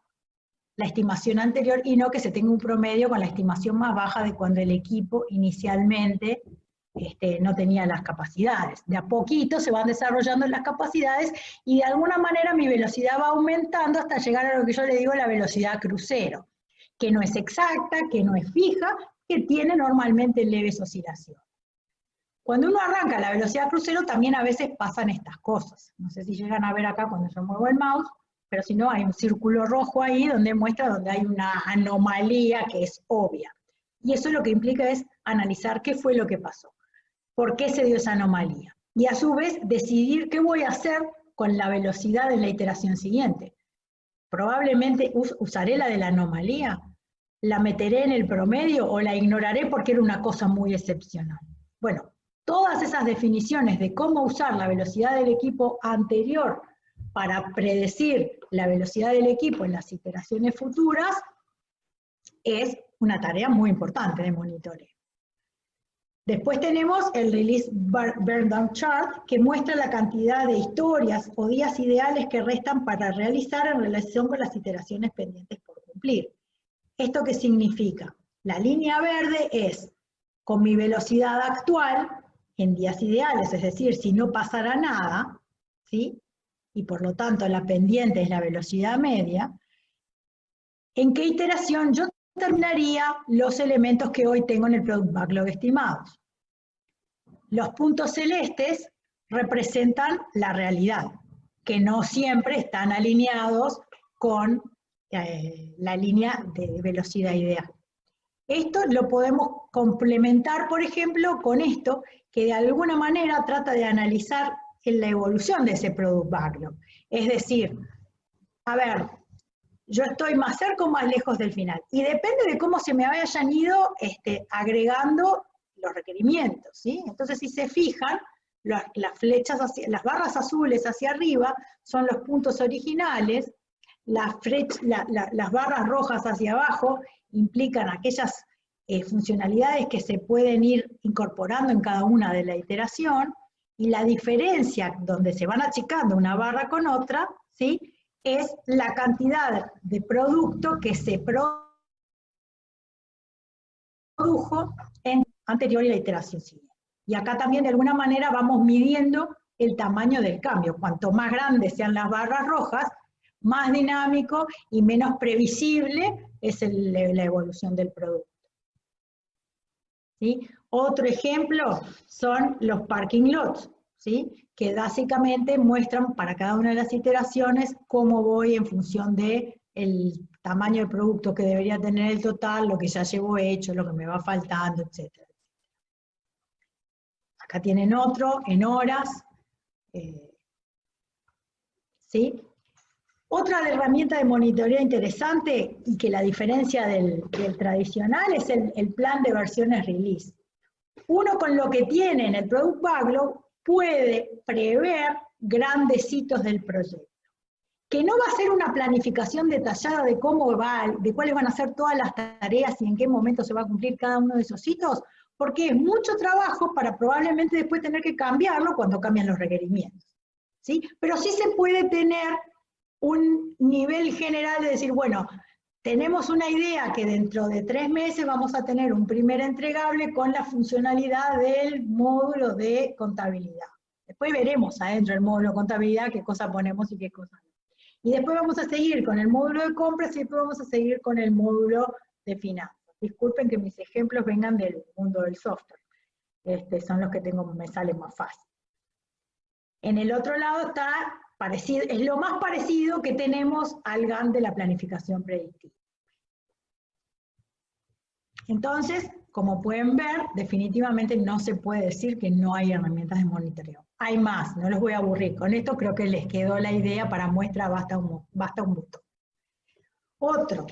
la estimación anterior y no que se tenga un promedio con la estimación más baja de cuando el equipo inicialmente no tenía las capacidades. De a poquito se van desarrollando las capacidades y de alguna manera mi velocidad va aumentando hasta llegar a lo que yo le digo la velocidad crucero, que no es exacta, que no es fija, que tiene normalmente leves oscilaciones. Cuando uno arranca la velocidad crucero también a veces pasan estas cosas. No sé si llegan a ver acá cuando yo muevo el mouse, pero si no hay un círculo rojo ahí donde muestra donde hay una anomalía que es obvia. Y eso lo que implica es analizar qué fue lo que pasó, por qué se dio esa anomalía. Y a su vez decidir qué voy a hacer con la velocidad de la iteración siguiente. Probablemente usaré la de la anomalía, la meteré en el promedio o la ignoraré porque era una cosa muy excepcional. Bueno, todas esas definiciones de cómo usar la velocidad del equipo anterior para predecir la velocidad del equipo en las iteraciones futuras es una tarea muy importante de monitoreo. Después tenemos el Release Burn Down Chart, que muestra la cantidad de historias o días ideales que restan para realizar en relación con las iteraciones pendientes por cumplir. ¿Esto qué significa? La línea verde es con mi velocidad actual en días ideales, es decir, si no pasara nada, ¿sí? Y por lo tanto la pendiente es la velocidad media, ¿en qué iteración yo terminaría los elementos que hoy tengo en el Product Backlog estimados? Los puntos celestes representan la realidad, que no siempre están alineados con la línea de velocidad ideal. Esto lo podemos complementar, por ejemplo, con esto, que de alguna manera trata de analizar la evolución de ese Product Backlog. Es decir, a ver, yo estoy más cerca o más lejos del final. Y depende de cómo se me vayan ido agregando los requerimientos, ¿sí? Entonces, si se fijan, las flechas, las barras azules hacia arriba son los puntos originales, las barras rojas hacia abajo implican aquellas funcionalidades que se pueden ir incorporando en cada una de la iteración, y la diferencia donde se van achicando una barra con otra, ¿sí?, es la cantidad de producto que se produjo en anterior y la iteración siguiente. Y acá también de alguna manera vamos midiendo el tamaño del cambio. Cuanto más grandes sean las barras rojas, más dinámico y menos previsible es la evolución del producto. ¿Sí? Otro ejemplo son los parking lots, ¿sí? Que básicamente muestran para cada una de las iteraciones cómo voy en función de el tamaño del producto que debería tener el total, lo que ya llevo hecho, lo que me va faltando, etc. Acá tienen otro en horas, ¿sí? Otra herramienta de monitoreo interesante y que la diferencia del tradicional es el plan de versiones release. Uno con lo que tiene en el Product Backlog puede prever grandes hitos del proyecto. Que no va a ser una planificación detallada de cómo va, de cuáles van a ser todas las tareas y en qué momento se va a cumplir cada uno de esos hitos, porque es mucho trabajo para probablemente después tener que cambiarlo cuando cambian los requerimientos, ¿sí? Pero sí se puede tener un nivel general de decir, bueno, tenemos una idea que dentro de 3 meses vamos a tener un primer entregable con la funcionalidad del módulo de contabilidad. Después veremos adentro del módulo de contabilidad qué cosa ponemos y qué cosa no. Y después vamos a seguir con el módulo de compras y después vamos a seguir con el módulo de finanzas. Disculpen que mis ejemplos vengan del mundo del software. Son los que me salen más fácil. En el otro lado está parecido, es lo más parecido que tenemos al GAN de la planificación predictiva. Entonces, como pueden ver, definitivamente no se puede decir que no hay herramientas de monitoreo. Hay más, no los voy a aburrir. Con esto creo que les quedó la idea para muestra, basta un botón. Otro,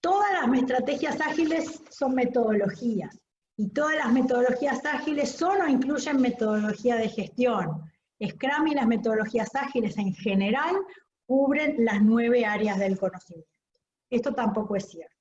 todas las estrategias ágiles son metodologías. Y todas las metodologías ágiles son o incluyen metodología de gestión. Scrum y las metodologías ágiles en general cubren las 9 áreas del conocimiento. Esto tampoco es cierto.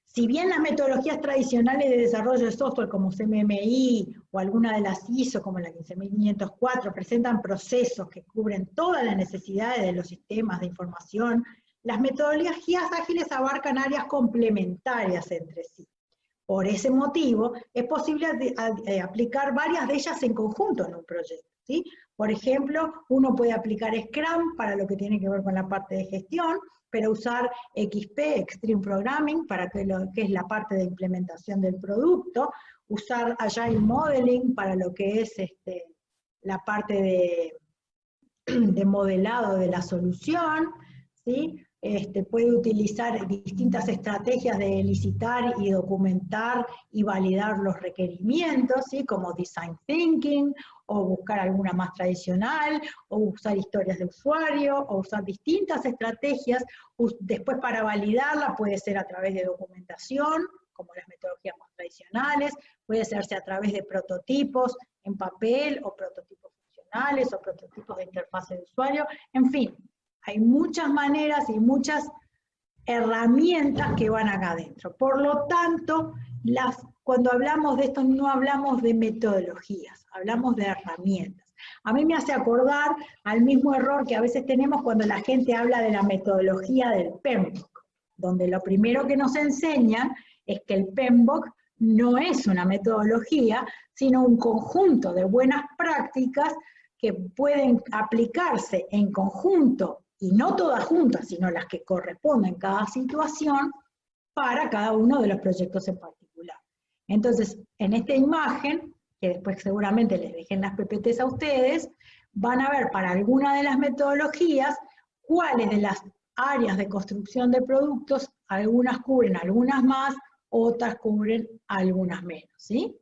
Si bien las metodologías tradicionales de desarrollo de software como CMMI o alguna de las ISO como la 15504 presentan procesos que cubren todas las necesidades de los sistemas de información, las metodologías ágiles abarcan áreas complementarias entre sí. Por ese motivo, es posible aplicar varias de ellas en conjunto en un proyecto, ¿sí? Por ejemplo, uno puede aplicar Scrum para lo que tiene que ver con la parte de gestión, pero usar XP, Extreme Programming, para que es la parte de implementación del producto, usar Agile Modeling para lo que es la parte de modelado de la solución, ¿sí? Puede utilizar distintas estrategias de licitar y documentar y validar los requerimientos, ¿sí? Como Design Thinking, o buscar alguna más tradicional, o usar historias de usuario, o usar distintas estrategias. Después para validarla puede ser a través de documentación, como las metodologías más tradicionales, puede hacerse a través de prototipos en papel, o prototipos funcionales, o prototipos de interfase de usuario, en fin. Hay muchas maneras y muchas herramientas que van acá adentro. Por lo tanto, cuando hablamos de esto no hablamos de metodologías, hablamos de herramientas. A mí me hace acordar al mismo error que a veces tenemos cuando la gente habla de la metodología del PMBOK, donde lo primero que nos enseñan es que el PMBOK no es una metodología, sino un conjunto de buenas prácticas que pueden aplicarse en conjunto, y no todas juntas, sino las que corresponden a cada situación, para cada uno de los proyectos en particular. Entonces, en esta imagen, que después seguramente les dejen las PPTs a ustedes, van a ver para alguna de las metodologías cuáles de las áreas de construcción de productos, algunas cubren algunas más, otras cubren algunas menos, ¿sí?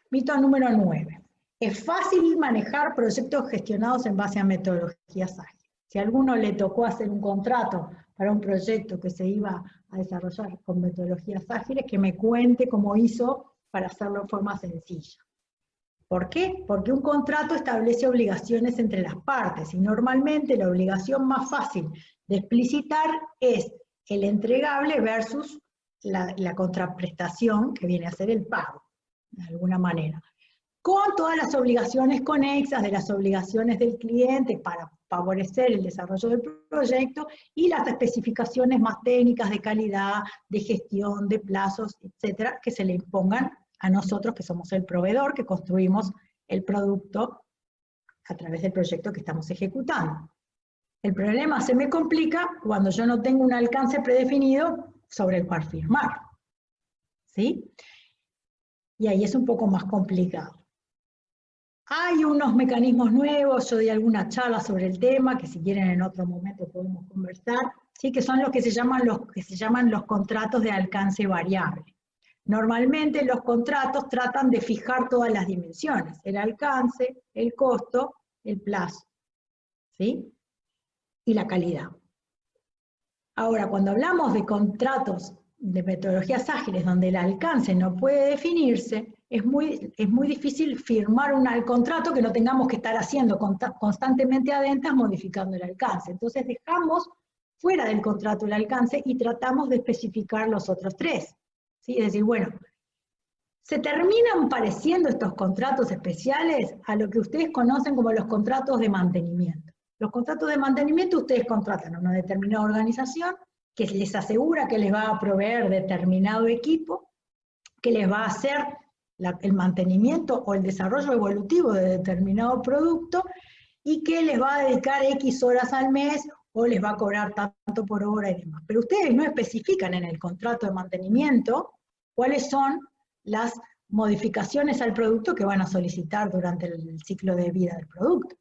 Mito número 9. Es fácil manejar proyectos gestionados en base a metodologías ágiles. Si a alguno le tocó hacer un contrato para un proyecto que se iba a desarrollar con metodologías ágiles, que me cuente cómo hizo para hacerlo de forma sencilla. ¿Por qué? Porque un contrato establece obligaciones entre las partes, y normalmente la obligación más fácil de explicitar es el entregable versus la contraprestación, que viene a ser el pago, de alguna manera, con todas las obligaciones conexas de las obligaciones del cliente para favorecer el desarrollo del proyecto, y las especificaciones más técnicas de calidad, de gestión, de plazos, etcétera, que se le impongan a nosotros, que somos el proveedor, que construimos el producto a través del proyecto que estamos ejecutando. El problema se me complica cuando yo no tengo un alcance predefinido sobre el cual firmar, ¿sí? Y ahí es un poco más complicado. Hay unos mecanismos nuevos, yo di alguna charla sobre el tema, que si quieren en otro momento podemos conversar, ¿sí? Que son los que se llaman los contratos de alcance variable. Normalmente los contratos tratan de fijar todas las dimensiones, el alcance, el costo, el plazo, ¿sí? Y la calidad. Ahora, cuando hablamos de contratos de metodologías ágiles donde el alcance no puede definirse, es muy difícil firmar un contrato que no tengamos que estar haciendo constantemente adentro modificando el alcance. Entonces dejamos fuera del contrato el alcance y tratamos de especificar los otros tres. ¿Sí? Es decir, bueno, se terminan pareciendo estos contratos especiales a lo que ustedes conocen como los contratos de mantenimiento. Los contratos de mantenimiento ustedes contratan a una determinada organización que les asegura que les va a proveer determinado equipo, que les va a hacer el mantenimiento o el desarrollo evolutivo de determinado producto y que les va a dedicar X horas al mes o les va a cobrar tanto por hora y demás. Pero ustedes no especifican en el contrato de mantenimiento cuáles son las modificaciones al producto que van a solicitar durante el ciclo de vida del producto.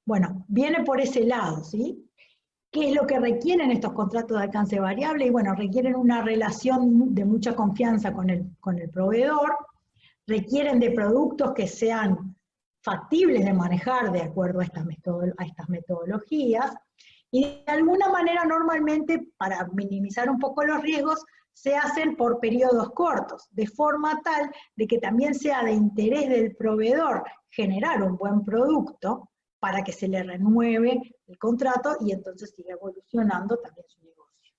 Bueno, viene por ese lado, ¿sí? ¿Qué es lo que requieren estos contratos de alcance variable? Y bueno, requieren una relación de mucha confianza con el proveedor, requieren de productos que sean factibles de manejar de acuerdo a estas metodologías, y de alguna manera normalmente, para minimizar un poco los riesgos, se hacen por periodos cortos, de forma tal de que también sea de interés del proveedor generar un buen producto para que se le renueve el contrato y entonces siga evolucionando también su negocio.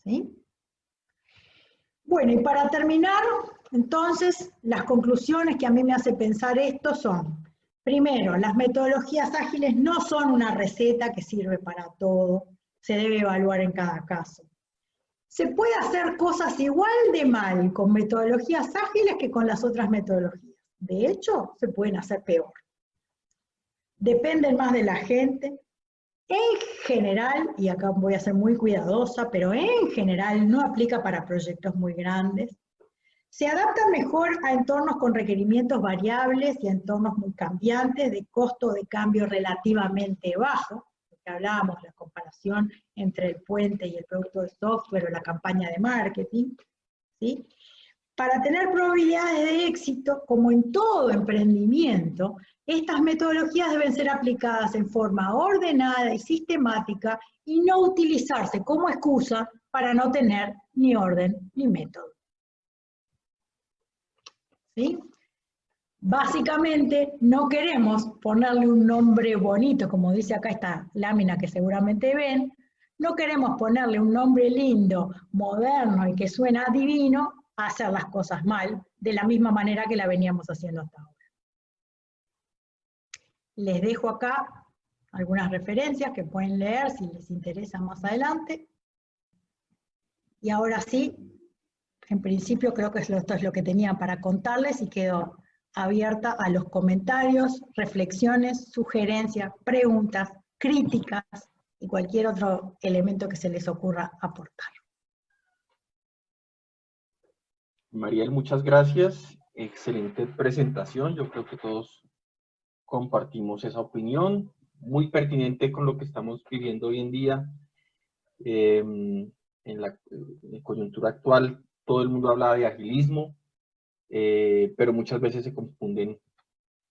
¿Sí? Bueno, y para terminar, entonces, las conclusiones que a mí me hace pensar esto son: primero, las metodologías ágiles no son una receta que sirve para todo, se debe evaluar en cada caso. Se puede hacer cosas igual de mal con metodologías ágiles que con las otras metodologías. De hecho, se pueden hacer peor. Dependen más de la gente. En general, y acá voy a ser muy cuidadosa, pero en general no aplica para proyectos muy grandes. Se adaptan mejor a entornos con requerimientos variables y a entornos muy cambiantes, de costo de cambio relativamente bajo, porque hablábamos de la comparación entre el puente y el producto de software o la campaña de marketing, ¿sí? Para tener probabilidades de éxito, como en todo emprendimiento, estas metodologías deben ser aplicadas en forma ordenada y sistemática y no utilizarse como excusa para no tener ni orden ni método. ¿Sí? Básicamente, no queremos ponerle un nombre bonito, como dice acá esta lámina que seguramente ven, no queremos ponerle un nombre lindo, moderno y que suena divino a hacer las cosas mal, de la misma manera que la veníamos haciendo hasta ahora. Les dejo acá algunas referencias que pueden leer si les interesa más adelante. Y ahora sí, en principio creo que esto es lo que tenía para contarles y quedo abierta a los comentarios, reflexiones, sugerencias, preguntas, críticas y cualquier otro elemento que se les ocurra aportar. Mariel, muchas gracias. Excelente presentación. Yo creo que todos compartimos esa opinión, muy pertinente con lo que estamos viviendo hoy en día. En la coyuntura actual, todo el mundo habla de agilismo, pero muchas veces se confunden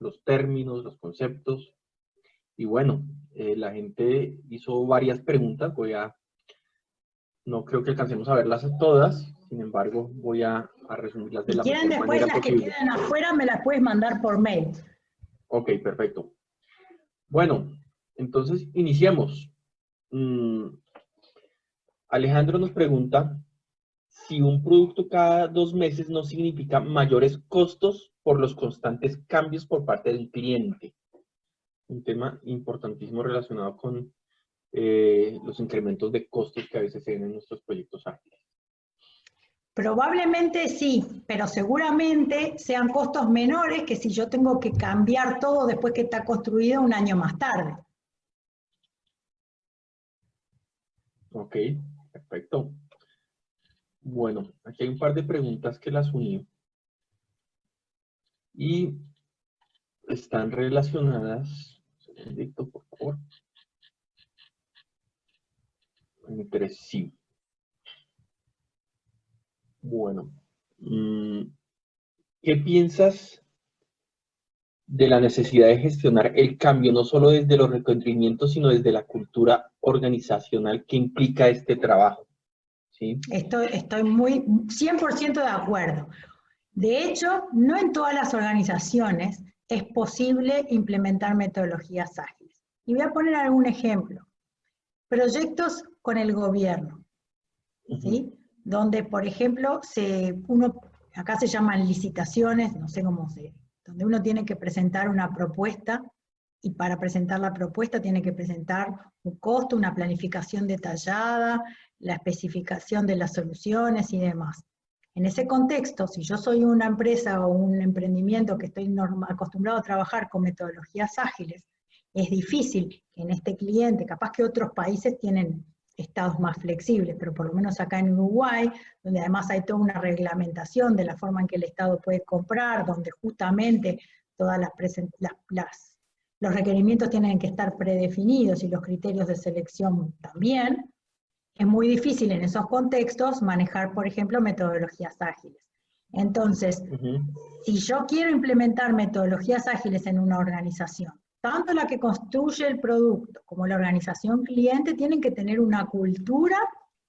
los términos, los conceptos. Y bueno, la gente hizo varias preguntas. No creo que alcancemos a verlas todas, sin embargo, voy a resumirlas de la mejor manera posible. Si quieren después las que queden afuera, me las puedes mandar por mail. Ok, perfecto. Bueno, entonces iniciemos. Alejandro nos pregunta si un producto cada 2 meses no significa mayores costos por los constantes cambios por parte del cliente. Un tema importantísimo relacionado con los incrementos de costos que a veces se ven en nuestros proyectos ágiles. Probablemente sí, pero seguramente sean costos menores que si yo tengo que cambiar todo después que está construido un año más tarde. Ok, perfecto. Bueno, aquí hay un par de preguntas que las uní y están relacionadas. Un segundito, por favor. Entre sí. Bueno, ¿qué piensas de la necesidad de gestionar el cambio, no solo desde los requerimientos, sino desde la cultura organizacional que implica este trabajo? ¿Sí? Estoy muy 100% de acuerdo. De hecho, no en todas las organizaciones es posible implementar metodologías ágiles. Y voy a poner algún ejemplo. Proyectos con el gobierno, ¿sí? Donde, por ejemplo, acá se llaman licitaciones, no sé cómo se, donde uno tiene que presentar una propuesta y para presentar la propuesta tiene que presentar un costo, una planificación detallada, la especificación de las soluciones y demás. En ese contexto, si yo soy una empresa o un emprendimiento que estoy acostumbrado a trabajar con metodologías ágiles, es difícil que en este cliente, capaz que otros países tienen estados más flexibles, pero por lo menos acá en Uruguay, donde además hay toda una reglamentación de la forma en que el Estado puede comprar, donde justamente todas los requerimientos tienen que estar predefinidos y los criterios de selección también, es muy difícil en esos contextos manejar, por ejemplo, metodologías ágiles. Entonces, si yo quiero implementar metodologías ágiles en una organización, tanto la que construye el producto como la organización cliente tienen que tener una cultura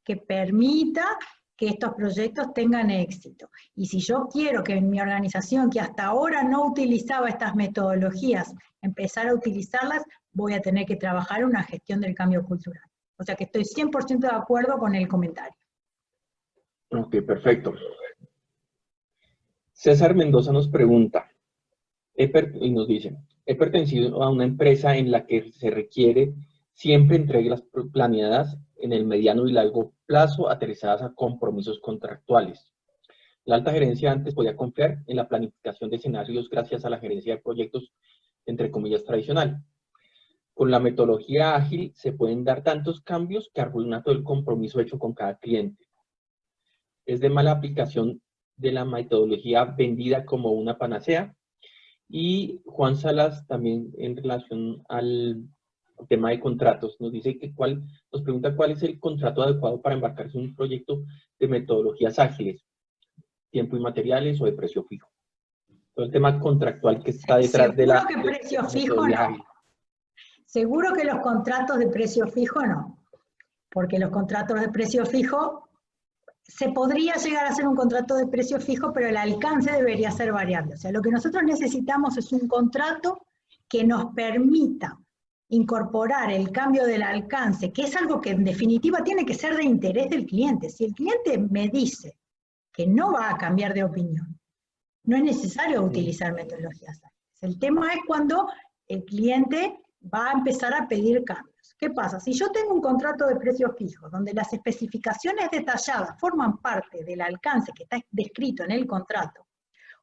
que permita que estos proyectos tengan éxito. Y si yo quiero que en mi organización, que hasta ahora no utilizaba estas metodologías, empezar a utilizarlas, voy a tener que trabajar una gestión del cambio cultural. O sea que estoy 100% de acuerdo con el comentario. Ok, perfecto. César Mendoza nos pregunta, y nos dice, he pertenecido a una empresa en la que se requiere siempre entregas planeadas en el mediano y largo plazo, aterrizadas a compromisos contractuales. La alta gerencia antes podía confiar en la planificación de escenarios gracias a la gerencia de proyectos, entre comillas, tradicional. Con la metodología ágil se pueden dar tantos cambios que arruina todo el compromiso hecho con cada cliente. Es de mala aplicación de la metodología vendida como una panacea. Y Juan Salas también en relación al tema de contratos nos dice que nos pregunta cuál es el contrato adecuado para embarcarse en un proyecto de metodologías ágiles, tiempo y materiales o de precio fijo. Todo el tema contractual que está detrás de la metodología ágil. Seguro que los contratos de precio fijo no, porque los contratos de precio fijo se podría llegar a hacer un contrato de precio fijo, pero el alcance debería ser variable. O sea, lo que nosotros necesitamos es un contrato que nos permita incorporar el cambio del alcance, que es algo que en definitiva tiene que ser de interés del cliente. Si el cliente me dice que no va a cambiar de opinión, no es necesario utilizar metodologías ágiles. El tema es cuando el cliente va a empezar a pedir cambios. ¿Qué pasa? Si yo tengo un contrato de precios fijos, donde las especificaciones detalladas forman parte del alcance que está descrito en el contrato,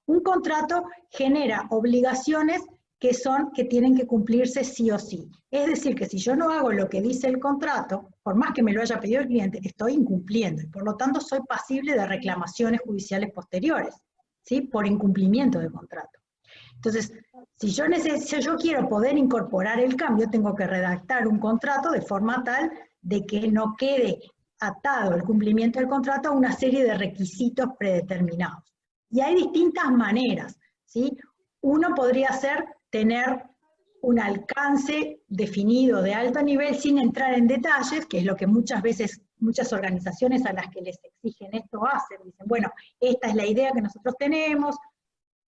un contrato genera obligaciones que tienen que cumplirse sí o sí. Es decir, que si yo no hago lo que dice el contrato, por más que me lo haya pedido el cliente, estoy incumpliendo y por lo tanto soy pasible de reclamaciones judiciales posteriores, ¿sí? Por incumplimiento de contrato. Entonces, si yo quiero poder incorporar el cambio, tengo que redactar un contrato de forma tal de que no quede atado el cumplimiento del contrato a una serie de requisitos predeterminados. Y hay distintas maneras, ¿sí? Uno podría ser tener un alcance definido de alto nivel sin entrar en detalles, que es lo que muchas veces muchas organizaciones a las que les exigen esto hacen. Dicen, bueno, esta es la idea que nosotros tenemos,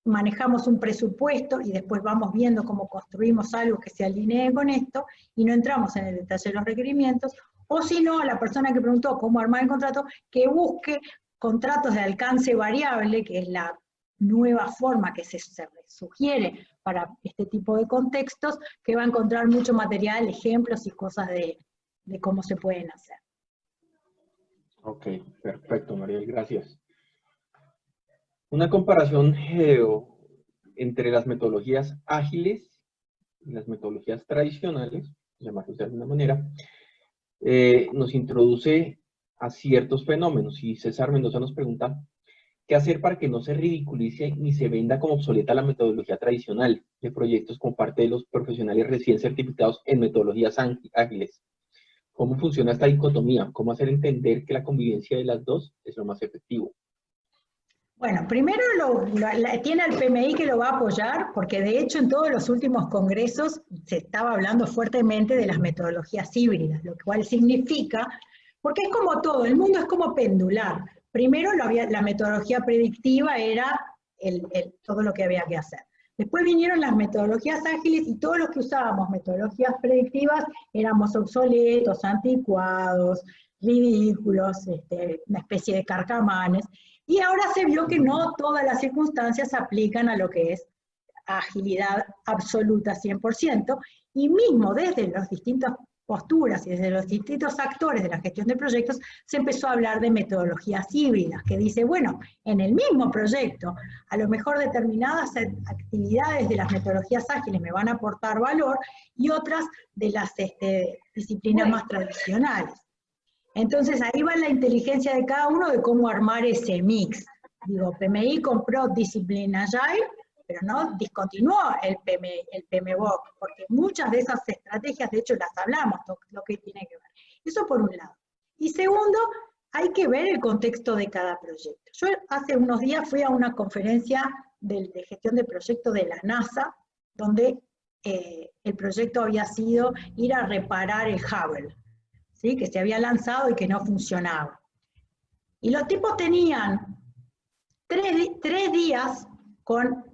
manejamos un presupuesto y después vamos viendo cómo construimos algo que se alinee con esto y no entramos en el detalle de los requerimientos, o si no, a la persona que preguntó cómo armar el contrato, que busque contratos de alcance variable, que es la nueva forma que se sugiere para este tipo de contextos, que va a encontrar mucho material, ejemplos y cosas de cómo se pueden hacer. Ok, perfecto, Mariel, gracias. Una comparación entre las metodologías ágiles y las metodologías tradicionales, llamarlos de alguna manera, nos introduce a ciertos fenómenos. Y César Mendoza nos pregunta, ¿qué hacer para que no se ridiculice ni se venda como obsoleta la metodología tradicional de proyectos como parte de los profesionales recién certificados en metodologías ágiles? ¿Cómo funciona esta dicotomía? ¿Cómo hacer entender que la convivencia de las dos es lo más efectivo? Bueno, primero tiene el PMI que lo va a apoyar, porque de hecho en todos los últimos congresos se estaba hablando fuertemente de las metodologías híbridas, lo cual significa, porque es como todo, el mundo es como pendular. Primero la metodología predictiva era todo lo que había que hacer. Después vinieron las metodologías ágiles y todos los que usábamos metodologías predictivas éramos obsoletos, anticuados, ridículos, una especie de carcamanes. Y ahora se vio que no todas las circunstancias aplican a lo que es agilidad absoluta 100%, y mismo desde las distintas posturas y desde los distintos actores de la gestión de proyectos se empezó a hablar de metodologías híbridas, que dice, bueno, en el mismo proyecto, a lo mejor determinadas actividades de las metodologías ágiles me van a aportar valor y otras de las disciplinas más tradicionales. Entonces ahí va la inteligencia de cada uno de cómo armar ese mix. Digo, PMI compró Discipline Agile, pero no discontinuó el PMBOK, porque muchas de esas estrategias, de hecho, las hablamos, lo que tiene que ver. Eso por un lado. Y segundo, hay que ver el contexto de cada proyecto. Yo hace unos días fui a una conferencia de gestión de proyectos de la NASA, donde el proyecto había sido ir a reparar el Hubble, ¿sí? Que se había lanzado y que no funcionaba. Y los tipos tenían tres días con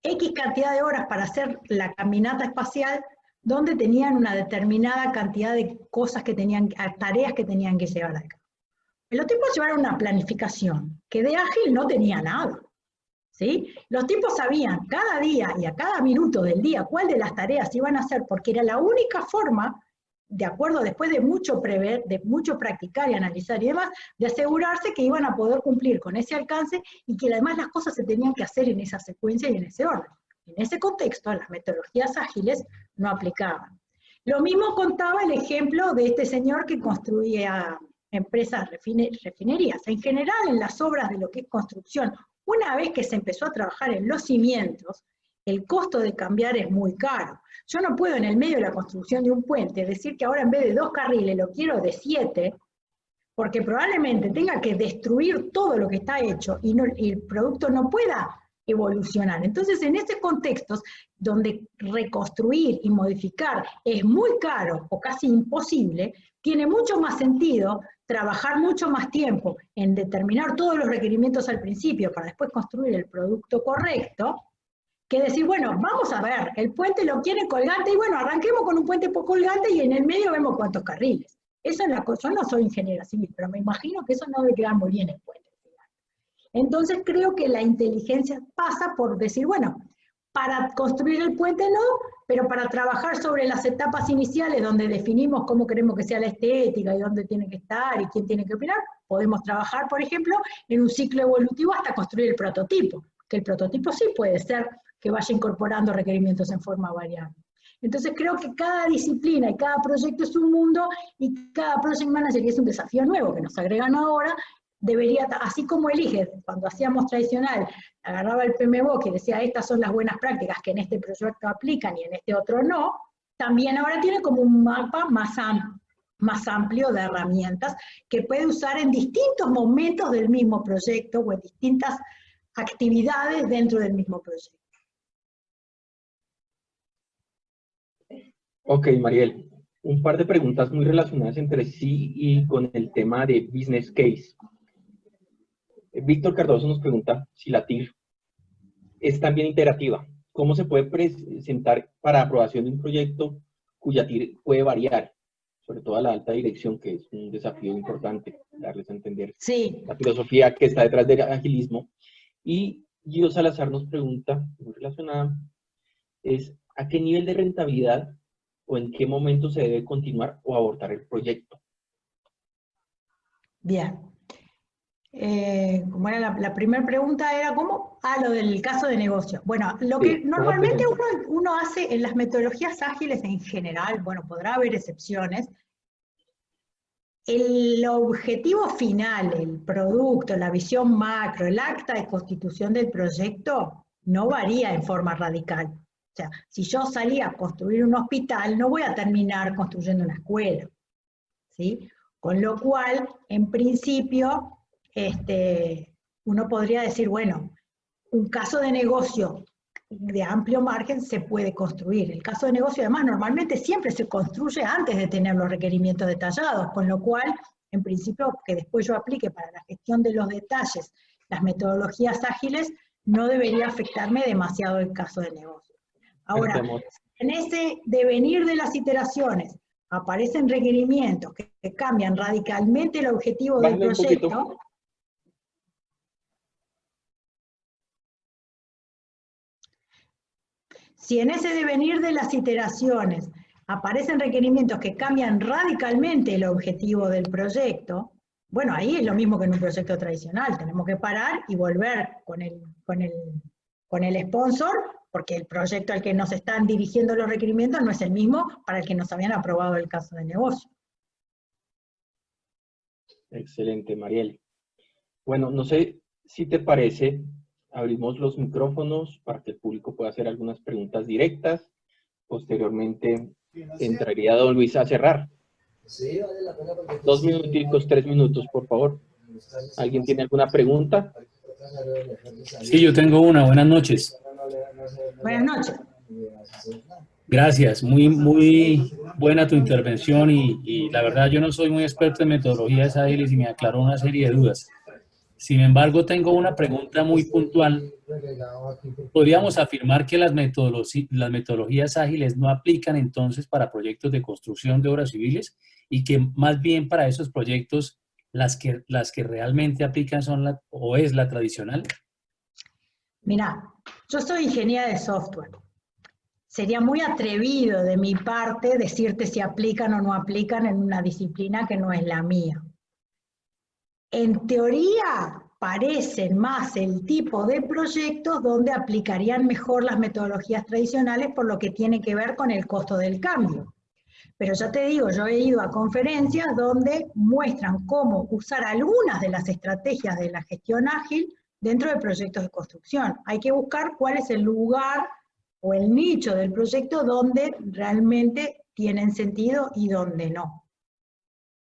X cantidad de horas para hacer la caminata espacial, donde tenían una determinada cantidad de cosas que tenían, tareas que tenían que llevar a cabo. Y los tipos llevaron una planificación que de ágil no tenía nada, ¿sí? Los tipos sabían cada día y a cada minuto del día cuál de las tareas iban a hacer, porque era la única forma, de acuerdo, después de mucho prever, de mucho practicar y analizar y demás, de asegurarse que iban a poder cumplir con ese alcance y que además las cosas se tenían que hacer en esa secuencia y en ese orden. En ese contexto, las metodologías ágiles no aplicaban. Lo mismo contaba el ejemplo de este señor que construía empresas, refinerías. En general, en las obras de lo que es construcción, una vez que se empezó a trabajar en los cimientos, el costo de cambiar es muy caro. Yo no puedo en el medio de la construcción de un puente decir que ahora en vez de 2 carriles lo quiero de 7, porque probablemente tenga que destruir todo lo que está hecho y el producto no pueda evolucionar. Entonces, en esos contextos donde reconstruir y modificar es muy caro o casi imposible, tiene mucho más sentido trabajar mucho más tiempo en determinar todos los requerimientos al principio para después construir el producto correcto, que decir, bueno, vamos a ver, el puente lo quiere colgante y bueno, arranquemos con un puente colgante y en el medio vemos cuántos carriles. Eso es la cosa. Yo no soy ingeniera civil, pero me imagino que eso no debe quedar muy bien el puente. Entonces creo que la inteligencia pasa por decir, bueno, para construir el puente no, pero para trabajar sobre las etapas iniciales donde definimos cómo queremos que sea la estética y dónde tiene que estar y quién tiene que opinar, podemos trabajar, por ejemplo, en un ciclo evolutivo hasta construir el prototipo, que el prototipo sí puede ser que vaya incorporando requerimientos en forma variable. Entonces creo que cada disciplina y cada proyecto es un mundo y cada project manager, que es un desafío nuevo que nos agregan ahora, debería, así como elige, cuando hacíamos tradicional, agarraba el PMBOK y decía, estas son las buenas prácticas que en este proyecto aplican y en este otro no, también ahora tiene como un mapa más amplio de herramientas que puede usar en distintos momentos del mismo proyecto o en distintas actividades dentro del mismo proyecto. Ok, Mariel, un par de preguntas muy relacionadas entre sí y con el tema de business case. Víctor Cardoso nos pregunta si la TIR es también iterativa. ¿Cómo se puede presentar para aprobación de un proyecto cuya TIR puede variar? Sobre todo a la alta dirección, que es un desafío importante, darles a entender la filosofía que está detrás del agilismo. Y Guido Salazar nos pregunta, muy relacionada, es ¿a qué nivel de rentabilidad o en qué momento se debe continuar o abortar el proyecto? Bien. Como era la primera pregunta, era ¿cómo? Lo del caso de negocio. Bueno, lo que normalmente uno hace en las metodologías ágiles en general, bueno, podrá haber excepciones, El objetivo final, el producto, la visión macro, el acta de constitución del proyecto no varía en forma radical. O sea, si yo salía a construir un hospital, no voy a terminar construyendo una escuela, ¿sí? Con lo cual, en principio, uno podría decir, bueno, un caso de negocio de amplio margen se puede construir. El caso de negocio, además, normalmente siempre se construye antes de tener los requerimientos detallados, con lo cual, en principio, que después yo aplique para la gestión de los detalles las metodologías ágiles, no debería afectarme demasiado el caso de negocio. Ahora, en ese devenir de las iteraciones aparecen requerimientos que cambian radicalmente el objetivo del proyecto. Si en ese devenir de las iteraciones aparecen requerimientos que cambian radicalmente el objetivo del proyecto, bueno, ahí es lo mismo que en un proyecto tradicional, tenemos que parar y volver con el sponsor, porque el proyecto al que nos están dirigiendo los requerimientos no es el mismo para el que nos habían aprobado el caso de negocio. Excelente, Mariel. Bueno, no sé si te parece, abrimos los micrófonos para que el público pueda hacer algunas preguntas directas. Posteriormente entraría don Luis a cerrar. 2 minuticos, 3 minutos, por favor. ¿Alguien tiene alguna pregunta? Sí, yo tengo una. Buenas noches. Buenas noches. Gracias. Muy buena tu intervención y la verdad yo no soy muy experto en metodologías ágiles y me aclaró una serie de dudas. Sin embargo, tengo una pregunta muy puntual. ¿Podríamos afirmar que las metodologías ágiles no aplican entonces para proyectos de construcción de obras civiles y que más bien para esos proyectos las que realmente aplican son o es la tradicional? Mirá, yo soy ingeniera de software. Sería muy atrevido de mi parte decirte si aplican o no aplican en una disciplina que no es la mía. En teoría, parecen más el tipo de proyectos donde aplicarían mejor las metodologías tradicionales por lo que tiene que ver con el costo del cambio. Pero ya te digo, yo he ido a conferencias donde muestran cómo usar algunas de las estrategias de la gestión ágil dentro de proyectos de construcción. Hay que buscar cuál es el lugar o el nicho del proyecto donde realmente tienen sentido y donde no.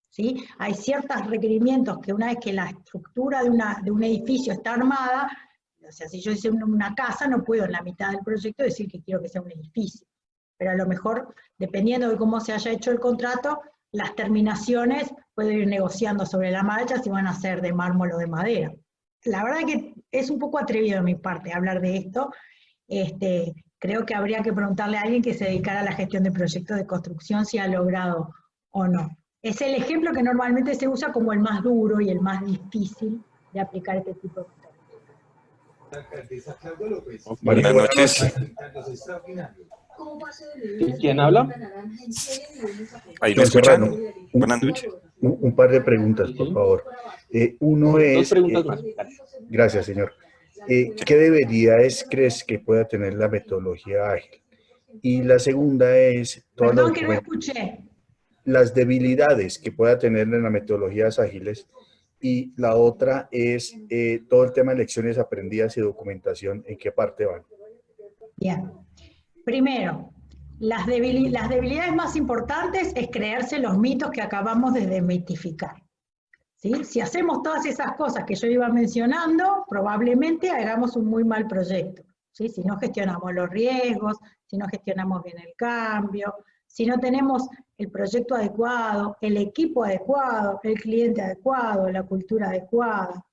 ¿Sí? Hay ciertos requerimientos que una vez que la estructura de un edificio está armada, o sea, si yo hice una casa, no puedo en la mitad del proyecto decir que quiero que sea un edificio. Pero a lo mejor, dependiendo de cómo se haya hecho el contrato, las terminaciones puedo ir negociando sobre la marcha si van a ser de mármol o de madera. La verdad que es un poco atrevido de mi parte hablar de esto. Creo que habría que preguntarle a alguien que se dedicara a la gestión de proyectos de construcción si ha logrado o no. Es el ejemplo que normalmente se usa como el más duro y el más difícil de aplicar este tipo de cosas. Buenas noches. ¿Quién habla? ¿Ahí me escuchan? Buenas noches. Un par de preguntas, por favor. Uno es... Dos preguntas más. Gracias, señor. ¿Qué debilidades crees que pueda tener la metodología ágil? Y la segunda es... Perdón que no escuché. Las debilidades que pueda tener en las metodologías ágiles. Y la otra es todo el tema de lecciones aprendidas y documentación, ¿en qué parte van? Bien. Primero, las debilidades más importantes es creerse los mitos que acabamos de desmitificar. ¿Sí? Si hacemos todas esas cosas que yo iba mencionando, probablemente hagamos un muy mal proyecto. ¿Sí? Si no gestionamos los riesgos, si no gestionamos bien el cambio, si no tenemos el proyecto adecuado, el equipo adecuado, el cliente adecuado, la cultura adecuada,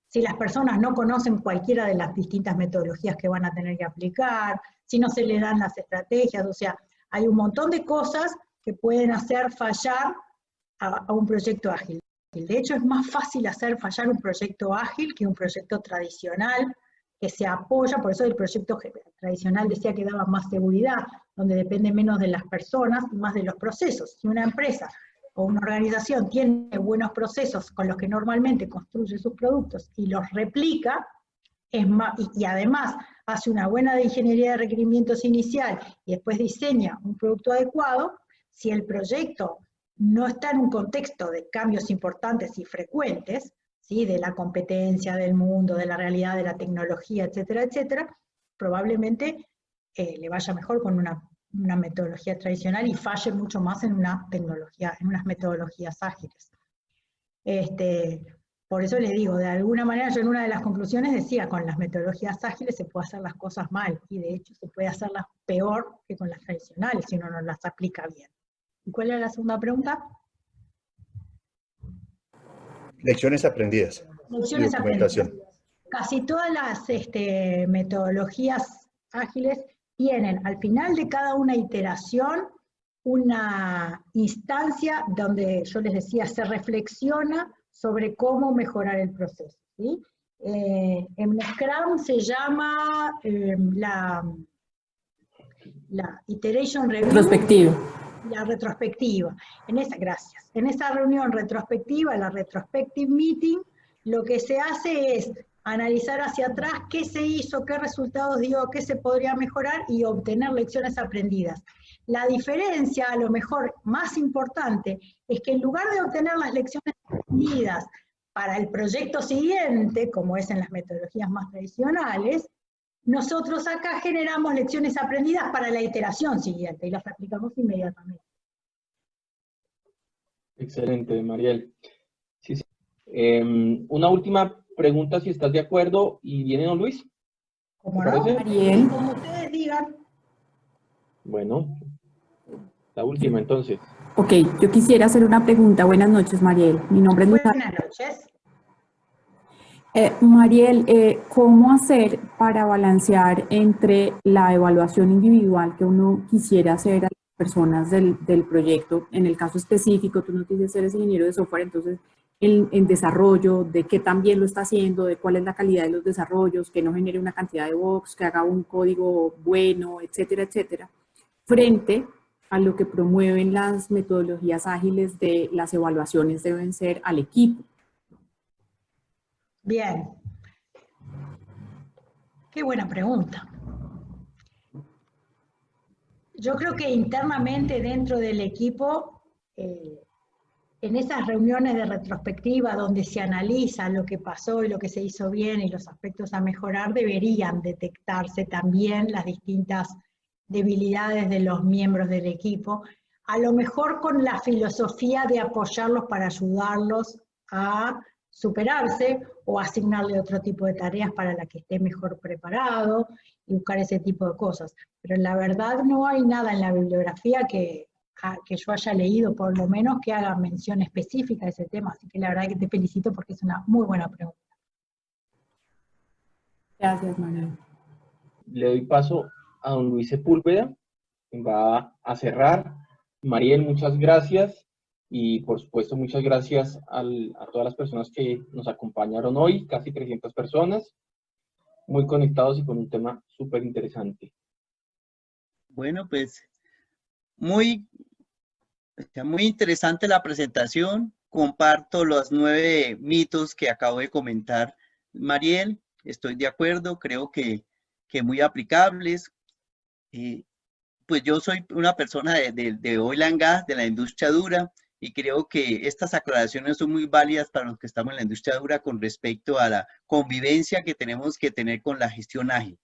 si las personas no conocen cualquiera de las distintas metodologías que van a tener que aplicar, si no se les dan las estrategias, o sea, hay un montón de cosas que pueden hacer fallar a un proyecto ágil. De hecho, es más fácil hacer fallar un proyecto ágil que un proyecto tradicional que se apoya, por eso el proyecto tradicional decía que daba más seguridad, donde depende menos de las personas y más de los procesos. Si una empresa o una organización tiene buenos procesos con los que normalmente construye sus productos y los replica, es más, y además hace una buena ingeniería de requerimientos inicial y después diseña un producto adecuado, si el proyecto no está en un contexto de cambios importantes y frecuentes, ¿sí? De la competencia, del mundo, de la realidad, de la tecnología, etcétera, etcétera, probablemente le vaya mejor con una metodología tradicional y falle mucho más en una tecnología, en unas metodologías ágiles. Por eso les digo, de alguna manera yo en una de las conclusiones decía, con las metodologías ágiles se puede hacer las cosas mal, y de hecho se puede hacerlas peor que con las tradicionales si uno no las aplica bien. ¿Y cuál era la segunda pregunta? Lecciones aprendidas. Lecciones Y documentación. aprendidas. Casi todas las metodologías ágiles tienen al final de cada una iteración una instancia donde yo les decía se reflexiona sobre cómo mejorar el proceso, ¿sí? En Scrum se llama la Iteration Review. Retrospectiva. La retrospectiva. Gracias. En esa reunión retrospectiva, la Retrospective Meeting, lo que se hace es analizar hacia atrás qué se hizo, qué resultados dio, qué se podría mejorar y obtener lecciones aprendidas. La diferencia, a lo mejor más importante, es que en lugar de obtener las lecciones aprendidas para el proyecto siguiente, como es en las metodologías más tradicionales, nosotros acá generamos lecciones aprendidas para la iteración siguiente y las aplicamos inmediatamente. Excelente, Mariel. Sí, sí. Una última pregunta, si estás de acuerdo, y viene don Luis. Como ¿Te no, parece? Mariel. como ustedes digan. Bueno, la última entonces. Ok, yo quisiera hacer una pregunta. Buenas noches, Mariel. Mi nombre es Luzara. Buenas noches. Mariel, ¿cómo hacer para balancear entre la evaluación individual que uno quisiera hacer a las personas del proyecto? En el caso específico, tú nos dices eres ingeniero de software, entonces en desarrollo, de qué tan bien lo está haciendo, de cuál es la calidad de los desarrollos, que no genere una cantidad de bugs, que haga un código bueno, etcétera, etcétera, frente a lo que promueven las metodologías ágiles de las evaluaciones deben ser al equipo. Bien. Qué buena pregunta. Yo creo que internamente dentro del equipo, en esas reuniones de retrospectiva donde se analiza lo que pasó y lo que se hizo bien y los aspectos a mejorar, deberían detectarse también las distintas debilidades de los miembros del equipo, a lo mejor con la filosofía de apoyarlos para ayudarlos a superarse o asignarle otro tipo de tareas para la que esté mejor preparado y buscar ese tipo de cosas. Pero la verdad no hay nada en la bibliografía que yo haya leído, por lo menos, que haga mención específica de ese tema. Así que la verdad que te felicito porque es una muy buena pregunta. Gracias, Mariel. Le doy paso a don Luis Sepúlveda, quien va a cerrar. Mariel, muchas gracias. Y por supuesto, muchas gracias a todas las personas que nos acompañaron hoy, casi 300 personas, muy conectados y con un tema súper interesante. Bueno, pues muy interesante la presentación. Comparto los 9 mitos que acabo de comentar Mariel. Estoy de acuerdo, creo que muy aplicables. Pues yo soy una persona de oil and gas, de la industria dura, y creo que estas aclaraciones son muy válidas para los que estamos en la industria dura con respecto a la convivencia que tenemos que tener con la gestión ágil.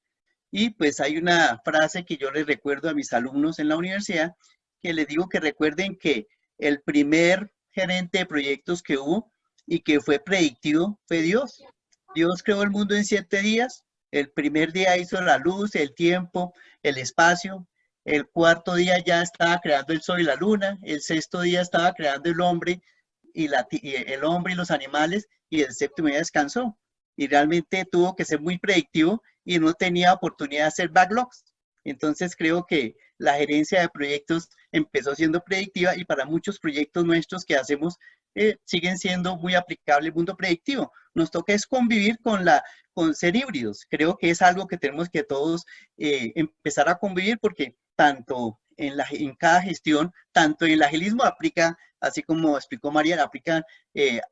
Y pues hay una frase que yo les recuerdo a mis alumnos en la universidad, que les digo que recuerden que el primer gerente de proyectos que hubo y que fue predictivo fue Dios. Dios creó el mundo en 7 días. El primer día hizo la luz, el tiempo, el espacio. El cuarto día ya estaba creando el sol y la luna. El sexto día estaba creando el hombre y el hombre y los animales. Y el séptimo día descansó. Y realmente tuvo que ser muy predictivo y no tenía oportunidad de hacer backlogs. Entonces creo que la gerencia de proyectos empezó siendo predictiva y para muchos proyectos nuestros que hacemos siguen siendo muy aplicables el mundo predictivo. Nos toca es convivir con ser híbridos. Creo que es algo que tenemos que todos empezar a convivir porque tanto en cada gestión, tanto en el agilismo aplica, así como explicó María, aplican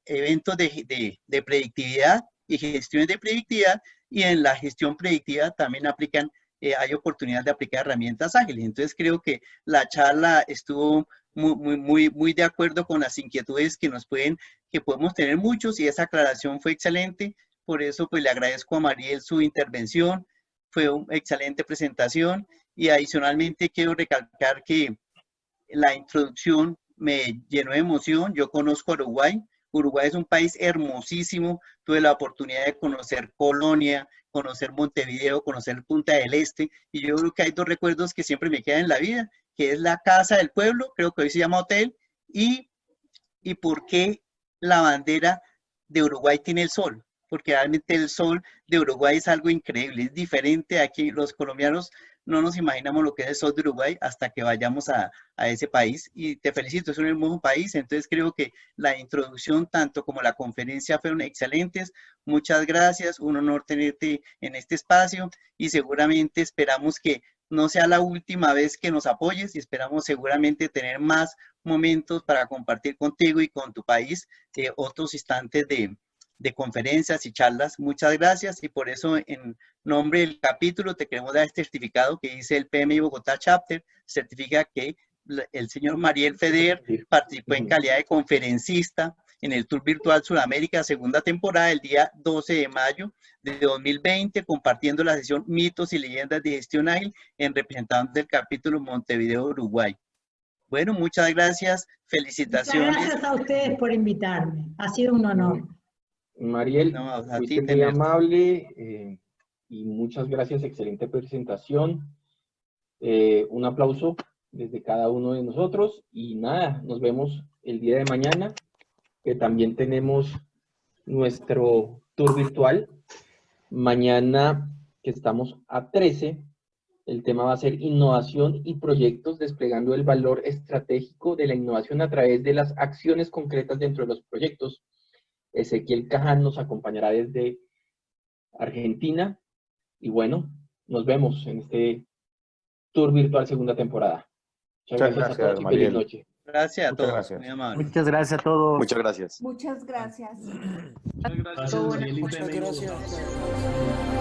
eventos de predictividad y gestiones de predictividad, y en la gestión predictiva también aplican, hay oportunidad de aplicar herramientas ágiles. Entonces creo que la charla estuvo muy de acuerdo con las inquietudes que podemos tener muchos, y esa aclaración fue excelente. Por eso pues le agradezco a Mariel su intervención, fue una excelente presentación, y adicionalmente quiero recalcar que la introducción me llenó de emoción. Yo conozco a Uruguay. Uruguay es un país hermosísimo. Tuve la oportunidad de conocer Colonia, conocer Montevideo, conocer Punta del Este, y yo creo que hay dos recuerdos que siempre me quedan en la vida, que es la Casa del Pueblo, creo que hoy se llama hotel, y por qué la bandera de Uruguay tiene el sol, porque realmente el sol de Uruguay es algo increíble, es diferente. Aquí los colombianos no nos imaginamos lo que es el sol de Uruguay hasta que vayamos a ese país, y te felicito, es un hermoso país. Entonces creo que la introducción tanto como la conferencia fueron excelentes. Muchas gracias, un honor tenerte en este espacio, y seguramente esperamos que no sea la última vez que nos apoyes, y esperamos seguramente tener más momentos para compartir contigo y con tu país otros instantes de conferencias y charlas. Muchas gracias, y por eso en nombre del capítulo te queremos dar este certificado que dice el PMI Bogotá Chapter, certifica que el señor Mariel Feder participó en calidad de conferencista en el Tour Virtual Sudamérica segunda temporada el día 12 de mayo de 2020, compartiendo la sesión Mitos y Leyendas de Gestión Ágil en representación del capítulo Montevideo, Uruguay. Bueno, muchas gracias, felicitaciones. Muchas gracias a ustedes por invitarme, ha sido un honor. Mariel, fuiste muy amable y muchas gracias, excelente presentación. Un aplauso desde cada uno de nosotros, y nada, nos vemos el día de mañana, que también tenemos nuestro tour virtual. Mañana, que estamos a 13, el tema va a ser innovación y proyectos, desplegando el valor estratégico de la innovación a través de las acciones concretas dentro de los proyectos. Ezequiel Caján nos acompañará desde Argentina, y bueno, nos vemos en este tour virtual segunda temporada. Muchas gracias a todos y feliz noche. Gracias a todos, muy amable. Muchas gracias a todos. Muchas gracias. Muchas gracias. Muchas gracias. Muchas gracias.